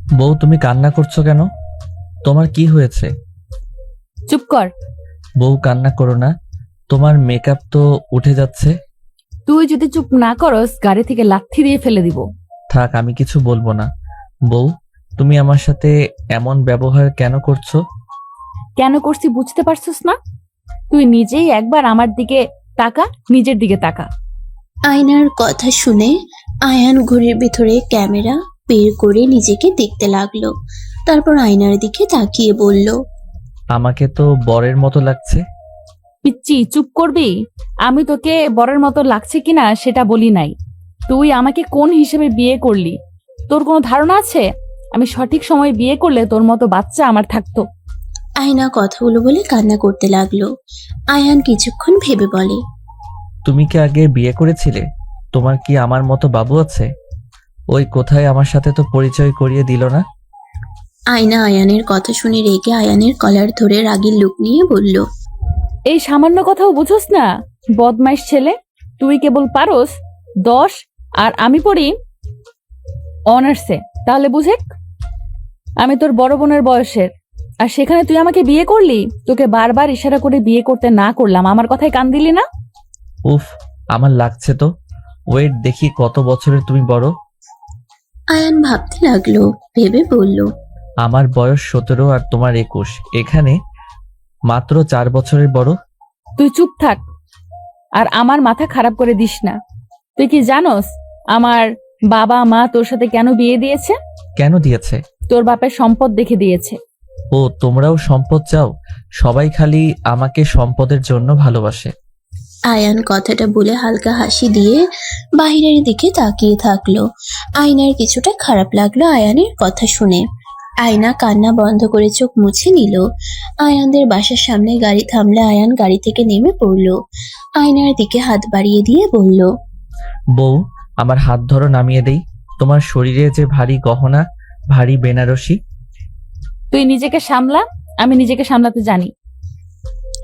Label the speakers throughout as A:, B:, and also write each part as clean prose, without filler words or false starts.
A: বউ, তুমি কান্না করছো কেন? তোমার কি হয়েছে?
B: চুপ কর।
A: বউ, কান্না করো না। তোমার মেকআপ তো উঠে যাচ্ছে।
B: তুই যদি চুপ না করস গাড়ি থেকে লাথি দিয়ে ফেলে দিব।
A: থাক, আমি কিছু বলবো না। বউ, তুমি আমার সাথে এমন ব্যবহার কেন করছো?
B: কেন করছি বুঝতে পারছস না? তুই নিজেই একবার আমার দিকে তাকা, নিজের দিকে তাকা।
C: আয়নার কথা শুনে আয়ান ঘড়ির ভেতরে ক্যামেরা বের করে নিজেকে দেখতে লাগলো। তারপর আয়নার দিকে তাকিয়ে বলল,
A: আমাকে তো বরের মতো লাগছে।
B: পিচ্চি, চুপ করবি? আমি তোকে বরের মতো লাগছে কিনা সেটা বলি নাই। তুই আমাকে কোন হিসেবে বিয়ে করলি? তোর কোনো ধারণা আছে আমি সঠিক সময়ে বিয়ে করলে তোর মতো বাচ্চা আমার থাকতো?
C: আয়না কথাগুলো বলে কান্না করতে লাগলো। আয়ান কিছুক্ষণ ভেবে বলে,
A: তুমি কি আগে বিয়ে করেছিলে? তোমার কি আমার মতো বাবু আছে? ওই কোথায় আমার সাথে তো পরিচয় করিয়ে দিল না।
C: আয়না আয়ানের কথা শুনে রেগে আয়ানের কলার ধরে রাগীর লুক নিয়ে বলল,
B: এই সামান্য কথাও বুঝোস না? বদমাইশ ছেলে, তুই কেবল পারোস 10 আর আমি পড়ি অনার্সে। তাহলে বুঝেক, আমি তোর বড় বোনের বয়সের, আর সেখানে তুই আমাকে বিয়ে করলি। তোকে বারবার ইশারা করে বিয়ে করতে না করলাম, আমার কথায় কান দিলি না?
A: উফ, আমার লাগছে তো। ওয়েট, দেখি কত বছরের তুমি বড়।
C: আয়ান ভাবতে লাগলো, ভেবে বলল,
A: আমার বয়স 17 আর তোমার 21, এখানে মাত্র 4 বছরের বড়।
B: তুই চুপ থাক আর আমার মাথা খারাপ করে দিস না। তুই কি জানোস আমার বাবা মা তোর সাথে কেন বিয়ে দিয়েছে?
A: কেন দিয়েছে?
B: তোর বাপের সম্পদ দেখে দিয়েছে।
A: ও, তোমরাও সম্পদ চাও? সবাই খালি আমাকে সম্পদের জন্য ভালোবাসে।
C: আয়ান কথাটা বলে হালকা হাসি দিয়ে বাইরের দিকে তাকিয়ে থাকলো। আয়নার কিছুটা খারাপ লাগলো আয়ানের কথা শুনে। আয়না কান্না বন্ধ করে চোখ মুছে নিল। আয়ানদের বাসার সামনে গাড়ি থামলে আয়ান গাড়ি থেকে নেমে পড়লো। আয়নার দিকে হাত বাড়িয়ে দিয়ে বলল,
A: বউ, আমার হাত ধরো, নামিয়ে দেই। তোমার শরীরে যে ভারী গহনা, ভারী বেনারসি।
B: তুই নিজেকে সামলা, আমি নিজেকে সামলাতে জানি।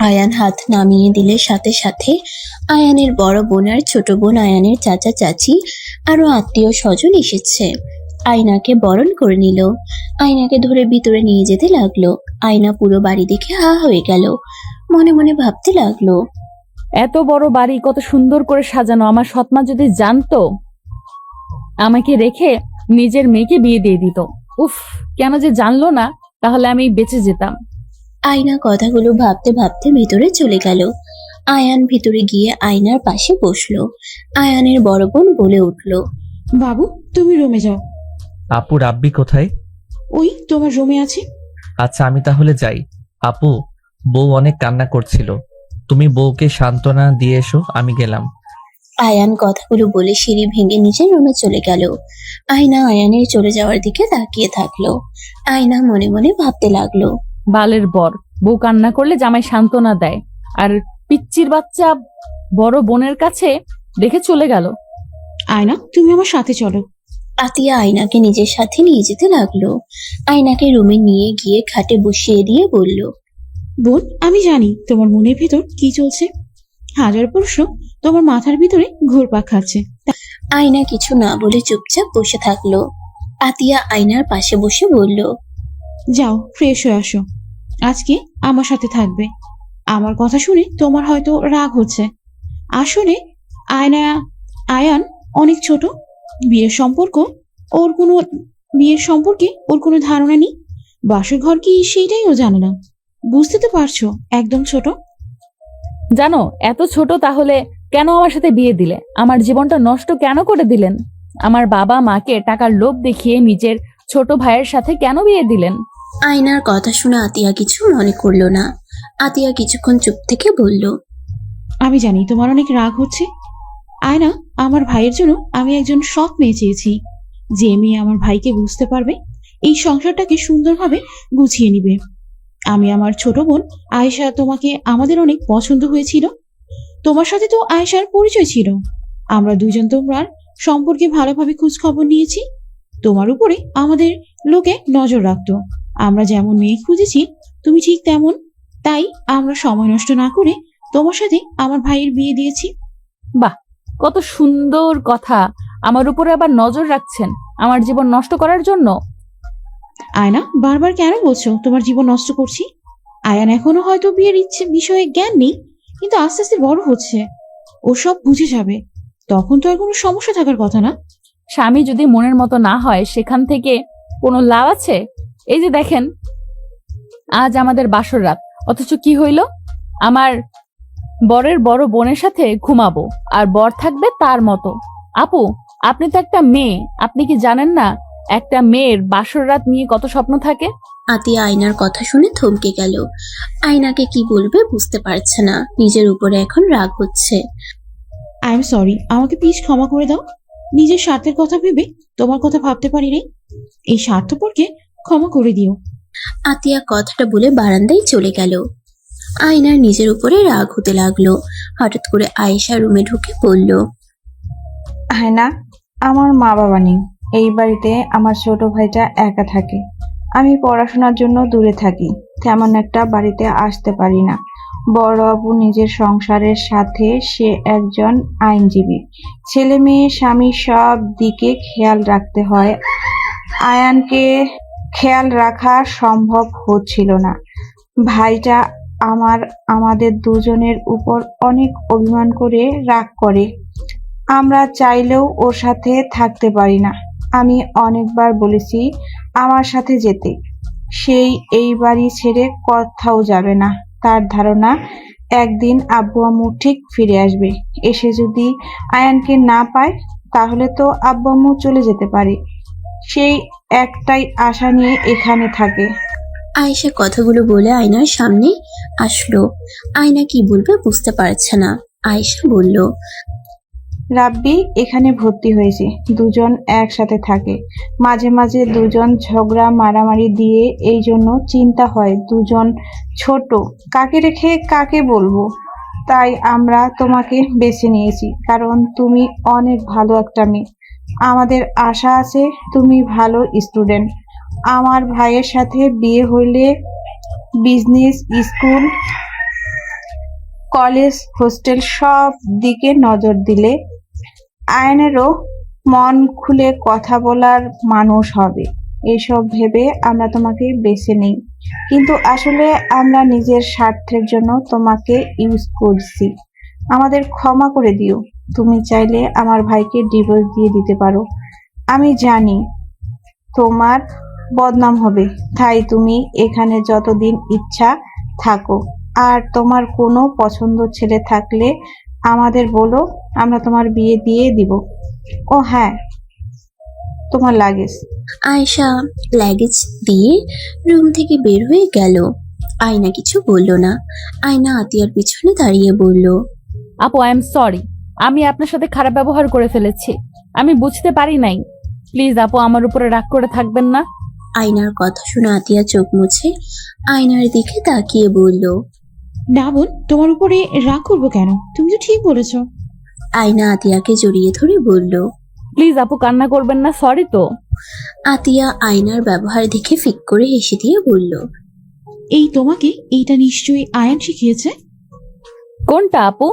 C: আয়ান হাত নামিয়ে দিলে সাথে সাথে আয়ানের বড় বোন আর ছোট বোন, আয়ানের চাচা চাচি আরো আত্মীয় স্বজন এসেছে। আয়নাকে বরণ করে নিল। আয়নাকে ধরে ভিতরে নিয়ে যেতে লাগলো। আয়না পুরো বাড়ি দেখে হা হয়ে গেল। মনে মনে ভাবতে লাগলো,
B: এত বড় বাড়ি কত সুন্দর করে সাজানো, আমার সৎমা যদি জানতো আমাকে রেখে নিজের মেয়েকে বিয়ে দিয়ে দিত। উফ, কেন যে জানলো না, তাহলে আমি বেঁচে যেতাম।
C: আয়না কথাগুলো ভাবতে ভাবতে ভিতরে চলে গেল। আয়ান ভিতরে গিয়ে আয়নার পাশে বসলো। আয়ানের বড় বোন বলে উঠলো,
D: বাবু, তুমি রুমে যাও।
A: আপু, রাব্বি কোথায়?
D: ওই তোমার রুমে আছে।
A: আচ্ছা, আমি তাহলে যাই। আপু, বউ অনেক কান্না করছিল, তুমি বউকে সান্ত্বনা দিয়ে এসো, আমি গেলাম।
C: আয়ান কথাগুলো বলে সিঁড়ি ভেঙে নিজের রুমে চলে গেল। আয়না আয়ানের চলে যাওয়ার দিকে তাকিয়ে থাকলো। আয়না মনে মনে ভাবতে লাগলো,
B: বালের বর, বউ কান্না করলে জামাই সান্ত্বনা দেয়, আর পিচ্চির বাচ্চা বড় বোনের কাছে রেখে চলে গেল।
D: আয়না, তুমি আমার সাথে চলো।
C: আতিয়া আয়নাকে নিজের সাথে নিয়ে যেতে লাগলো। আয়নাকে রুমে নিয়ে গিয়ে খাটে বসিয়ে দিয়ে বলল,
D: বোন, আমি জানি তোমার মনের ভিতর কি চলছে। হাজার প্রশ্ন তোমার মাথার ভিতরে ঘুরপাক খাচ্ছে।
C: আয়না কিছু না বলে চুপচাপ বসে থাকলো। আতিয়া আয়নার পাশে বসে বলল,
D: যাও, ফ্রেশ হয়ে আসো। আজকে আমার সাথে থাকবে। আমার কথা শুনে তোমার হয়তো রাগ হচ্ছে। আসলে আয়না আয়ান অনেক ছোট। বিয়ের সম্পর্ক ওর কোনো বিয়ের সম্পর্কে ওর কোনো ধারণা নেই। বাসর ঘর কি সেইটাই ও জানে না। বুঝতে তো পারছো, একদম ছোট।
B: জানো, এত ছোট তাহলে কেন আমার সাথে বিয়ে দিলে? আমার জীবনটা নষ্ট কেন করে দিলেন? আমার বাবা মাকে টাকার লোভ দেখিয়ে নিজের ছোট ভাইয়ের সাথে কেন বিয়ে দিলেন?
C: আয়নার কথা শুনে আতিয়া কিছু মনে করলো না। আতিয়া কিছুক্ষণ চুপ থেকে বলল,
D: আমি জানি তোমার অনেক রাগ হচ্ছে। আয়না, আমার ভাইয়ের জন্য আমি একজন সৎ মেয়ে চেয়েছি, যে মেয়ে আমার ভাইকে বুঝতে পারবে, এই সংসারটাকে সুন্দরভাবে গুছিয়ে নিবে। আমি আমার ছোট বোন আয়েশা, তোমাকে আমাদের অনেক পছন্দ হয়েছিল। তোমার সাথে তো আয়েশার পরিচয় ছিল। আমরা দুজন তোমার সম্পর্কে ভালোভাবে খোঁজ খবর নিয়েছি। তোমার উপরে আমাদের লোকে নজর রাখতো। আমরা যেমন মেয়ে খুঁজেছি তুমি ঠিক তেমন। তাই আমরা সময় নষ্ট না করে তোমার সাথে আমার ভাইয়ের বিয়ে দিয়েছি।
B: বাহ, কত সুন্দর কথা! আমার উপরে আবার নজর রাখছেন আমার জীবন নষ্ট করার জন্য?
D: আয়না, বারবার কেন বলছো তোমার জীবন নষ্ট করছি? আয়ান এখনো হয়তো বিয়ের ইচ্ছে বিষয়ে জ্ঞান নেই, কিন্তু আস্তে আস্তে বড় হচ্ছে, ও সব বুঝে যাবে। তখন তো আর কোনো সমস্যা থাকার কথা না।
B: স্বামী যদি মনের মতো না হয় সেখান থেকে কোনো লাভ আছে? এই যে দেখেন, আজ আমাদের বাসর রাত, অথচ কি হইল? আমার বরের বড় বোনের সাথে ঘুমাবো, আর বর থাকবে তার মতো। আপু, আপনি তো একটা মেয়ে, আপনি কি জানেন না একটা মেয়ের বাসর রাত নিয়ে কত স্বপ্ন থাকে?
C: আতিয়া আয়নার কথা শুনে থমকে গেল। আয়নাকে কি বলবে বুঝতে পারছে না, নিজের উপরে এখন রাগ হচ্ছে।
D: আই এম সরি, আমাকে প্লিজ ক্ষমা করে দাও। নিজের স্বার্থের কথা ভেবে তোমার কথা ভাবতে পারি নাই। এই স্বার্থপরকে ক্ষমা করে দিও।
C: আতিয়া কথাটা বলে বারান্দায় চলে গেল। আয়নার নিজের উপরে রাগ হতে লাগলো। হঠাৎ করে আয়েশা রুমে ঢুকে বলল,
E: আয়না, আমার মা বাবা নেই। এই বাড়িতে আমার ছোট ভাইটা একা থাকে। আমি পড়াশোনার জন্য দূরে থাকি, তেমন একটা বাড়িতে আসতে পারি না। বড় আপু নিজের সংসারের সাথে, সে একজন আইনজীবী। ছেলে মেয়ে স্বামী সব দিকে খেয়াল রাখতে হয়। আয়ানকে খেয়াল রাখা সম্ভব হচ্ছিল না। ভাইটা আমাদের দুজনের উপর অনেক অভিমান করে, রাগ করে। আমরা চাইলেও ওর সাথে থাকতে পারি না। আমি অনেকবার বলেছি আমার সাথে যেতে, সেই এই বাড়ি ছেড়ে কোথাও যাবে না। তার ধারণা একদিন আব্বু আম্মু ঠিক ফিরে আসবে। এসে যদি আয়ানকে না পায় তাহলে তো আব্বু আম্মু চলে যেতে পারে। সেই একটাই আশা নিয়ে এখানে থাকে।
C: আয়েশা কথাগুলো বলে আয়নার সামনে আসলো। আয়না কি বলবে বুঝতে পারছে না। আয়েশা বলল,
E: রাব্বি এখানে ভর্তি হয়েছে, দুজন একসাথে থাকে। মাঝে মাঝে দুজন ঝগড়া মারামারি দিয়ে, এই জন্য চিন্তা হয় দুজন ছোট, কাকে রেখে কাকে বলবো। তাই আমরা তোমাকে বেছে নিয়েছি, কারণ তুমি অনেক ভালো একটা মেয়ে। আমাদের আশা আছে তুমি ভালো স্টুডেন্ট। আমার ভাইয়ের সাথে বিয়ে হইলে বিজনেস, স্কুল, কলেজ, হোস্টেল সব দিকে নজর দিলে আয়নেরও মন খুলে কথা বলার মানুষ হবে। এইসব ভেবে আমরা তোমাকে বেছে নিই, কিন্তু আসলে আমরা নিজের স্বার্থের জন্য তোমাকে ইউজ করছি। আমাদের ক্ষমা করে দিও। তুমি চাইলে আমার ভাইকে ডিভোর্স দিয়ে দিতে পারো। আমি জানি তোমার বদনাম হবে, তাই তুমি এখানে যতদিন ইচ্ছা থাকো। আর তোমার কোনো পছন্দ ছেলে থাকলে আমাদের বলো, আমরা তোমার বিয়ে দিয়ে দিব। ও হ্যাঁ, তোমার লাগেজ।
C: আয়েশা লাগেজ দিয়ে রুম থেকে বের হয়ে গেল। আয়না কিছু বলল না। আয়না আতিয়ার পিছনে দাঁড়িয়ে বলল,
B: আপু, আই এম সরি, আমি আপনার সাথে খারাপ ব্যবহার করে ফেলেছি, আমি বুঝতে পারি নাই। প্লিজ আপু, আমার উপরে রাগ করে থাকবেন না।
C: আয়নার কথা শুনে আতিয়া চোখ মুছে আয়নার দিকে তাকিয়ে বলল,
D: না বোন, তোমার উপরে রাগ করবো কেন? তুমি তো ঠিক বলেছো।
C: আয়না আতিয়াকে জড়িয়ে ধরে বলল।
B: প্লিজ আপু, কান্না করবেন না, সরি তো।
C: আতিয়া আয়নার ব্যবহার দেখে ফিক করে হেসে দিয়ে বলল,
D: এই তোমাকে এইটা নিশ্চয়ই আয়ান শিখিয়েছে।
B: কোনটা আপু?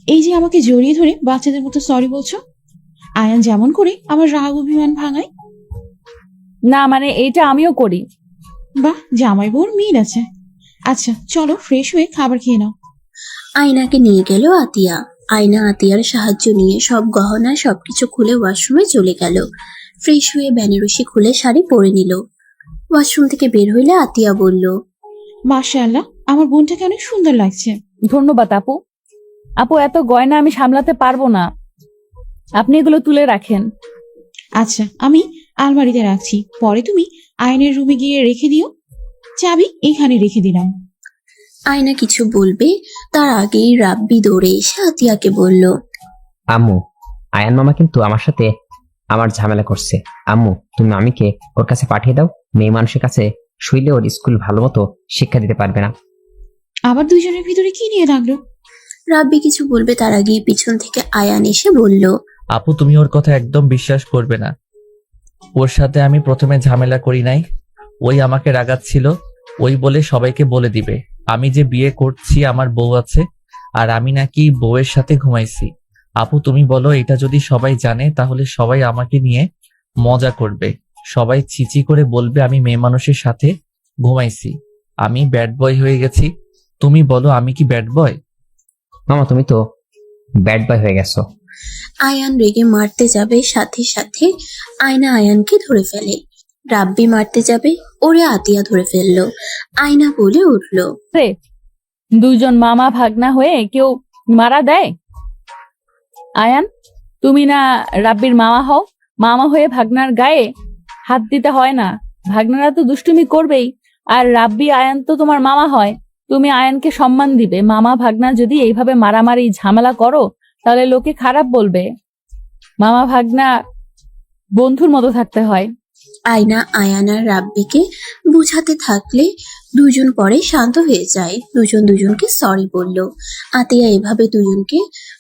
D: এই যে আমাকে জড়িয়ে ধরে বাচ্চাদের মতো সরি বলছো। আয়ান যেমন করে আমার রাগ অভিমান ভাঙায়।
B: না মানে এইটা আমিও করি।
D: বাহ, জামাই বউর মিল আছে। আচ্ছা চলো, ফ্রেশ হয়ে খাবার খেয়ে নাও।
C: আয়নাকে নিয়ে গেল আতিয়া। আয়না আতিয়ার সাহায্য নিয়ে সব গহনা সবকিছু খুলে ওয়াশরুমে চলে গেল। ফ্রেশ হয়ে বেনারসি খুলে শাড়ি পরে নিল। ওয়াশরুম থেকে বের হইলে আতিয়া বলল,
D: মাশাআল্লাহ, আমার বোনটাকে অনেক সুন্দর লাগছে।
B: ধন্যবাদ আপু। আপু, এত গয়না আমি সামলাতে পারবো না, আপনি এগুলো তুলে রাখেন।
D: আচ্ছা, আমি আলমারিতে রাখছি, পরে তুমি আয়নের রুমে গিয়ে রেখে দিও। চাবি এখানে রেখে দিলাম।
C: আয়না কিছু বলবে তার আগেই রাব্বি দৌড়ে এসে আতিয়াকে বলল,
F: আম্মু, আয়ান মামা কিন্তু আমার সাথে আমার ঝামেলা করছে। আম্মু, তুমি মামিকে ওর কাছে পাঠিয়ে দাও। মেয়ে মানুষের কাছে শুইলে ওর স্কুল ভালো মতো শিক্ষা দিতে পারবে না।
D: আবার দুইজনের ভিতরে কি নিয়ে লাগলো?
C: রাব্বি কিছু বলবে তার আগেই পিছন থেকে আয়ান এসে বলল,
A: আপু, তুমি ওর কথা একদম বিশ্বাস করবে না। ওর সাথে আমি প্রথমে ঝামেলা করি নাই, ওই আমাকে রাগাচ্ছিল। ওই বলে সবাইকে বলে দিবে আমি যে বিয়ে করছি, আমার বউ আছে, আর আমি নাকি বউয়ের সাথে ঘুমাইছি। আপু, তুমি বলো, এটা যদি সবাই জানে তাহলে সবাই আমাকে নিয়ে মজা করবে। সবাই চিচি করে বলবে আমি মেয়ে মানুষের সাথে ঘুমাইছি, আমি ব্যাড বয় হয়ে গেছি। তুমি বলো আমি কি ব্যাড বয়?
F: মামা তুমি তো ব্যাড বয় হয়ে গেছো।
C: আয়ান রেগে মারতে যাবে, সাথে সাথে আয়না আয়ানকে ধরে ফেলে। রাব্বি মারতে যাবে, ওরে আতিয়া ধরে ফেললো। আয়না বলে উঠলো,
B: রে, দুজন মামা ভাগনা হয়ে কেউ মারা দেয়? আয়ান, তুমি না রাব্বির মামা হও, মামা হয়ে ভাগনার গায়ে হাত দিতে হয় না। ভাগনারা তো দুষ্টুমি করবেই, আর রাব্বি আয়ান তো তোমার মামা হয়, তুমি আয়ানকে সম্মান দিবে। মামা ভাগনা যদি এইভাবে মারামারি ঝামেলা করো তাহলে লোকে খারাপ বলবে। মামা ভাগনা বন্ধুর মতো থাকতে হয়।
C: আয়না আয়ান আর রাব্বিকে বুঝাতে থাকলে দুজন পরে শান্ত হয়ে যায়। দুজন দুজনকে সরি বলল। আতিয়া এভাবে দুজনকে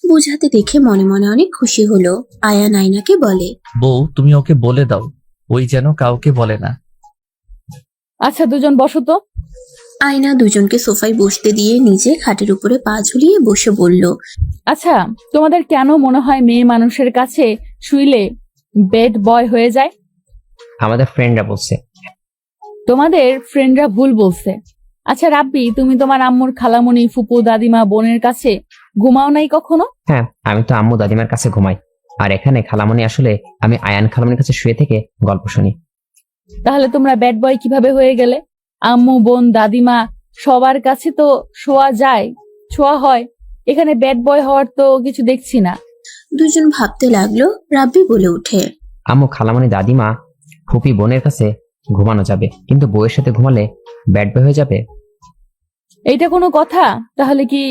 C: বুঝাতে দেখে মনে মনে অনেক খুশি হলো। আয়ান আয়নাকে বলে,
A: বউ তুমি ওকে বলে দাও, ওই যেন কাউকে বলে না।
B: আচ্ছা দুজন বসো তো।
C: আয়না দুজনকে সোফায় বসতে দিয়ে নিজে খাটের উপরে পা ঝুলিয়ে বসে বলল,
B: আচ্ছা, তোমাদের কেন মনে হয় মেয়ে মানুষের কাছে শুইলে বেড বয় হয়ে যায়?
F: আমাদের ফ্রেন্ডরা বলছে।
B: তোমাদের ফ্রেন্ডরা ভুল বলছে। আচ্ছা রাব্বি, তুমি তোমার আম্মুর খালামণি, ফুপু, দাদিমা, বোনের কাছে ঘুমাও নাই কখনো?
F: হ্যাঁ, আমি তো আম্মু দাদিমার কাছে ঘুমাই, আর এখানে খালামণি আসলে আমি আয়ান খালামণির কাছে শুয়ে থেকে গল্প শুনি।
B: তাহলে তোমরা ব্যাড বয় কিভাবে হয়ে গেলে? আম্মু, বোন, দাদিমা সবার কাছে তো শোয়া যায়, ছোঁয়া হয়, এখানে ব্যাড বয় হওয়ার তো কিছু দেখছি না।
C: দুজন ভাবতে লাগলো। রাব্বি বলে উঠে,
F: আম্মু খালামণি দাদিমা ফুপি বোনের কাছে ঘুমানো যাবে, কিন্তু বউয়ের সাথে ঘুমালে ব্যাড বয় হয়ে যাবে।
B: এইটা কোনো কথা? তাহলে কি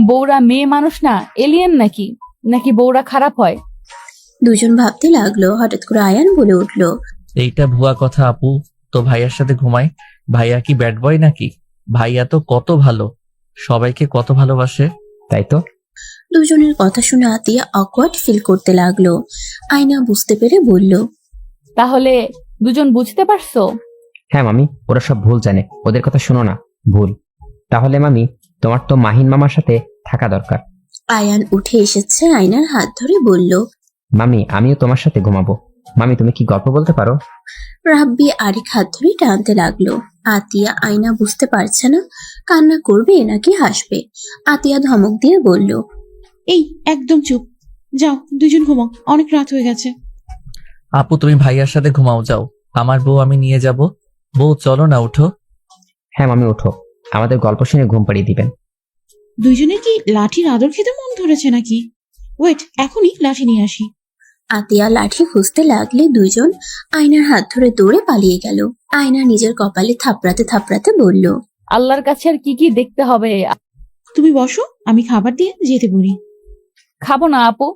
B: বউরা মেয়ে মানুষ না, এলিয়েন নাকি? নাকি বউরা খারাপ হয়?
C: দুজন ভাবতে লাগলো। হঠাৎ করে আয়ান বলে উঠলো,
A: এইটা ভুয়া কথা আপু, তো ভাইয়ার সাথে ঘুমায়, ভাইয়া কি ব্যাড বয় নাকি? ভাইয়া তো কত ভালো, সবাইকে কত ভালোবাসে।
F: তাই তো।
C: দুজনের কথা শুনে আতিয়া অকওয়ার্ড ফিল করতে লাগলো। আয়না বুঝতে পেরে বলল,
B: তাহলে দুজন বুঝতে পারছো?
F: হ্যাঁ মামি, ওরা সব ভুল জানে, ওদের কথা শোনো না, ভুল। তাহলে মামি, তোমার তো মাহিন মামার সাথে থাকা দরকার।
C: আয়ান উঠে এসেছে, আয়নার হাত ধরে বলল,
F: মামি আমিও তোমার সাথে ঘুমাবো। মামি তুমি কি গল্প বলতে পারো?
C: রাব্বি আরেক হাত ধরে টানতে লাগলো। আতিয়া আয়না বুঝতে পারছে না কান্না করবে নাকি হাসবে। আতিয়া ধমক দিয়ে বলল,
D: এই একদম চুপ, যাও দুজন ঘুমাও, অনেক রাত হয়ে গেছে।
A: আপু তুমি ভাইয়ার সাথে ঘুমাও, যাও, আমার বউ আমি নিয়ে যাব। বউ চলো না, উঠো।
F: হ্যাঁ মামি উঠো, আমাদের গল্প শুনে ঘুম পাড়িয়ে দিবেন।
D: দুইজনের কি লাঠির আদর খেতে মন ধরেছে নাকি? ওয়েট, এখনই লাঠি নিয়ে আসি।
C: আতিয়া লাঠি খুঁজতে লাগলে দুজন আয়নার হাত ধরে দৌড়ে পালিয়ে গেল। আয়না নিজের কপালে থাপড়াতে থাপড়াতে বলল,
B: আল্লাহর কাছে আর কি কি দেখতে হবে?
D: তুমি বসো, আমি খাবার দিয়ে যেতে বলি।
B: খাবো না আপু,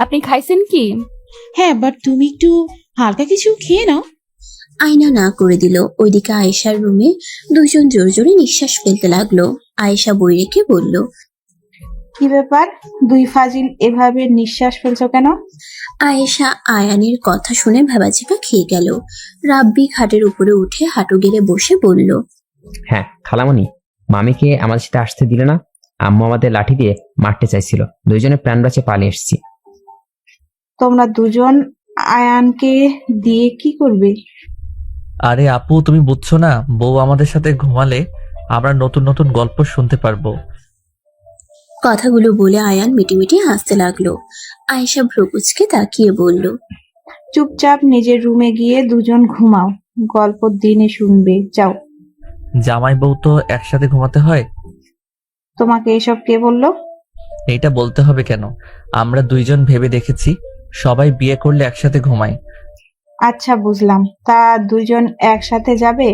B: আপনি খাইছেন কি?
D: হ্যাঁ, বাট তুমি একটু হালকা কিছু খেয়ে নাও।
C: আয়না না করে দিল। ওইদিকে আয়েশার রুমে দুজন জোরে জোরে নিঃশ্বাস ফেলতে লাগলো। আয়েশা বই রেখে বলল,
E: কি ব্যাপার, দুই ফাজিল এভাবে নিঃশ্বাস ফেলছো কেন?
C: আয়েশা আয়ানের কথা শুনে ভেবাচিপা খেয়ে গেল। রাব্বি খাটের উপরে উঠে হাঁটু গেড়ে বসে বলল,
F: হ্যাঁ খালামণি, মামিকে আমাদের সাথে আসতে দিলে না, আম্মু আমাদের লাঠি দিয়ে মারতে চাইছিল, দুইজনে প্রাণ বাঁচিয়ে পালিয়ে এসেছি।
E: তোমরা দুজন আয়ানকে দিয়ে কি করবে?
A: আরে আপু তুমি বুঝছো না, বউ আমাদের সাথে ঘুমালে আমরা নতুন নতুন গল্প শুনতে পারবো।
C: কথাগুলো বলে আয়ান মিটিমিটি হাসতে লাগলো। আয়েশা ভ্রুকুচকে তাকিয়ে বলল,
E: চুপচাপ নিজের রুমে গিয়ে দুজন ঘুমাও, গল্প দিনে শুনবে, যাও।
A: জামাই বউ তো একসাথে ঘুমাতে হয়।
E: তোমাকে এসব কে বললো?
A: এইটা বলতে হবে কেন? আমরা দুইজন ভেবে দেখেছি, সবাই বিয়ে করলে একসাথে ঘুমায়।
E: আচ্ছা বুঝলাম, তা দুজন একসাথে যাবে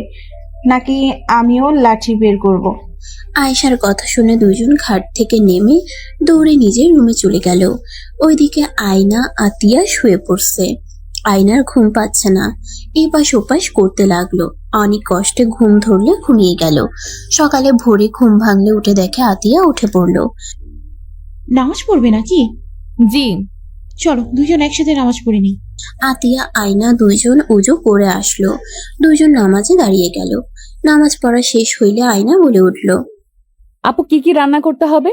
E: নাকি আমিও লাঠি বের করব?
C: আয়েশার কথা শুনে দুজন খাট থেকে নেমে দৌড়ে নিজের রুমে চলে গেল। ওইদিকে আয়না আতিয়া শুয়ে পড়ছে। আয়নার ঘুম পাচ্ছে না, এপাশ ওপাশ করতে লাগলো। অনেক কষ্টে ঘুম ধরলে ঘুমিয়ে গেল। সকালে ভোরে ঘুম ভাঙলে উঠে দেখে আতিয়া উঠে পড়লো।
D: নামাজ পড়বে নাকি?
B: জি।
D: চলো দুজন একসাথে নামাজ পড়ে নি।
C: আতিয়া আয়না দুইজন উজু করে আসলো। দুইজন নামাজে দাঁড়িয়ে গেল। নামাজ পড়া শেষ হইলে আয়না বলে উঠল,
B: আপু কি কি রান্না করতে হবে?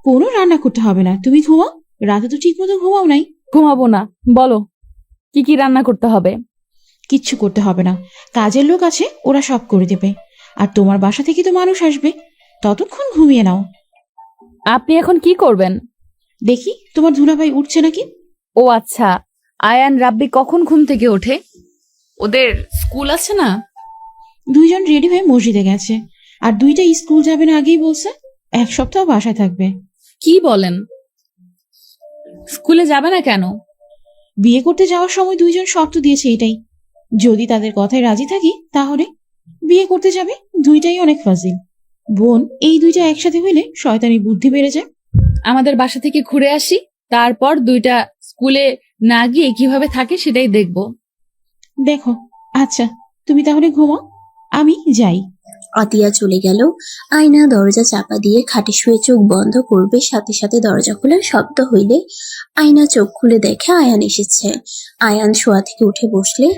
D: কোনো রান্না করতে হবে না, তুমি ঘুমাও, রাতে তো ঠিক মতো ঘুমাও নাই।
B: ঘুমাবো না, বলো কি কি রান্না করতে হবে?
D: কিচ্ছু করতে হবে না, কাজের লোক আছে, ওরা সব করে দেবে। আর তোমার বাসা থেকে তো মানুষ আসবে, ততক্ষণ ঘুমিয়ে নাও।
B: আপনি এখন কি করবেন?
D: দেখি তোমার দুলাভাই উঠছে নাকি।
B: ও আচ্ছা, আয়ান রাব্বি কখন ঘুম থেকে ওঠে? ওদের স্কুল আছে না?
D: দুইজন রেডি হয়ে মসজিদে গেছে, আর দুইটা স্কুল যাবে না আগেই বলছে। 1 সপ্তাহ বাসায় থাকবে।
B: কি বলেন? স্কুলে যাবে না কেন?
D: বিয়ে করতে যাওয়ার সময় দুইজন শর্ত দিয়েছে এটাই, যদি তাদের কথায় রাজি থাকি তাহলে বিয়ে করতে যাবে। দুইটাই অনেক ফাজিল বোন, এই দুইটা একসাথে হইলে শয়তানি বুদ্ধি বেড়ে যায়।
B: আমাদের বাসা থেকে ঘুরে আসি, তারপর দুইটা স্কুলে না গিয়ে কিভাবে থাকে সেটাই দেখব।
D: দেখো, আচ্ছা তুমি তাহলে ঘুমাও, আমি যাই।
C: আতিয়া চলে গেল। আয়না দরজা চাপা দিয়ে খাটে শুয়ে চোখ বন্ধ করবে, সাথে সাথে দরজা খোলার শব্দ হইলে আয়না চোখ খুলে দেখে আয়ান এসেছে। আয়ান শোয়া থেকে উঠে বসলে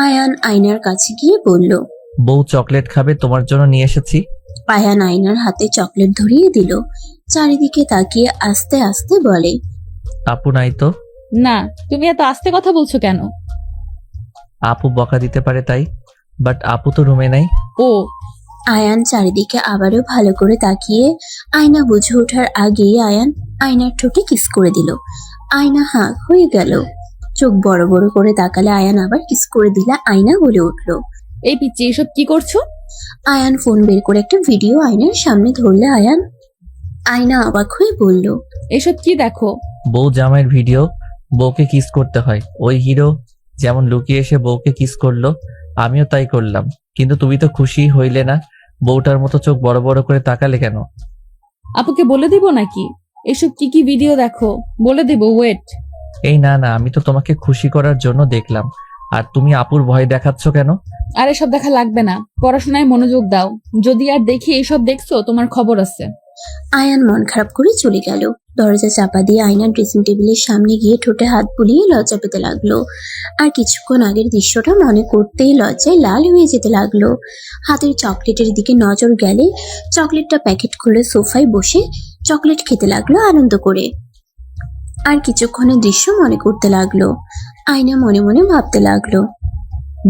C: আয়ান আয়নার কাছে গিয়ে বলল,
A: বউ চকলেট খাবে, তোমার জন্য নিয়ে এসেছি।
C: আয়ান আয়নার হাতে চকলেট ধরিয়ে দিল। চারিদিকে তাকিয়ে আস্তে আস্তে বলে,
A: আপু নাই তো?
B: না, তুমি এত আস্তে কথা বলছো কেন?
A: আপু বকা দিতে পারে তাই, বাট আপু তো রুমে নাই।
B: ও,
C: আয়ান চারিদিকে আবারও ভালো করে তাকিয়ে আয়না বুঝে ওঠার আগেই আয়ান আয়নার ঠোঁটে কিস করে দিল। আয়না হাঁ হয়ে গেল। চোখ বড় বড় করে তাকালে আয়ান আবার কিস করে দিলে আয়না বলে উঠল।
B: এই পিচ্চি, এসব কি করছো?
C: আয়ান ফোন বের করে একটা ভিডিও আয়নার সামনে ধরলে আয়না অবাক হয়ে বলল,
B: এসব কি দেখো?
A: বউ জামাইয়ের ভিডিও। বউকে কিস করতে হয়, ওই হিরো যেমন লুকিয়ে এসে বউকে কিস করলো, আমিও তাই করলাম। কিন্তু তুমি তো খুশি হইলে না, বউটার মতো চোখ বড় বড় করে তাকালে কেন?
B: আপুকে বলে দিব নাকি এসব কি কি ভিডিও দেখো? বলে দিব, ওয়েট।
A: এই না না, আমি তো তোমাকে খুশি করার জন্য দেখলাম। আর তুমি আপুর ভয় দেখাচ্ছ কেন?
B: আর এসব দেখা লাগবে না, পড়াশোনায় মনোযোগ দাও। যদি আর দেখি এইসব দেখছো, তোমার খবর আছে।
C: আয়ান মন খারাপ করে চলে গেল। দরজা চাপা দিয়ে আয়না ড্রেসিং টেবিলের সামনে গিয়ে ঠোঁটে হাত বুলিয়ে লজ্জা পেতে লাগলো। আর কিছুক্ষণ আগের দৃশ্যটা মনে করতেই লজ্জায় লাল হয়ে যেতে লাগলো। হাতের চকলেটের দিকে নজর গেলে চকলেটটা প্যাকেট খুলে সোফায় বসে চকলেট খেতে লাগলো আনন্দ করে। আর কিছুক্ষণের দৃশ্য মনে করতে লাগলো। আয়না মনে মনে ভাবতে লাগলো,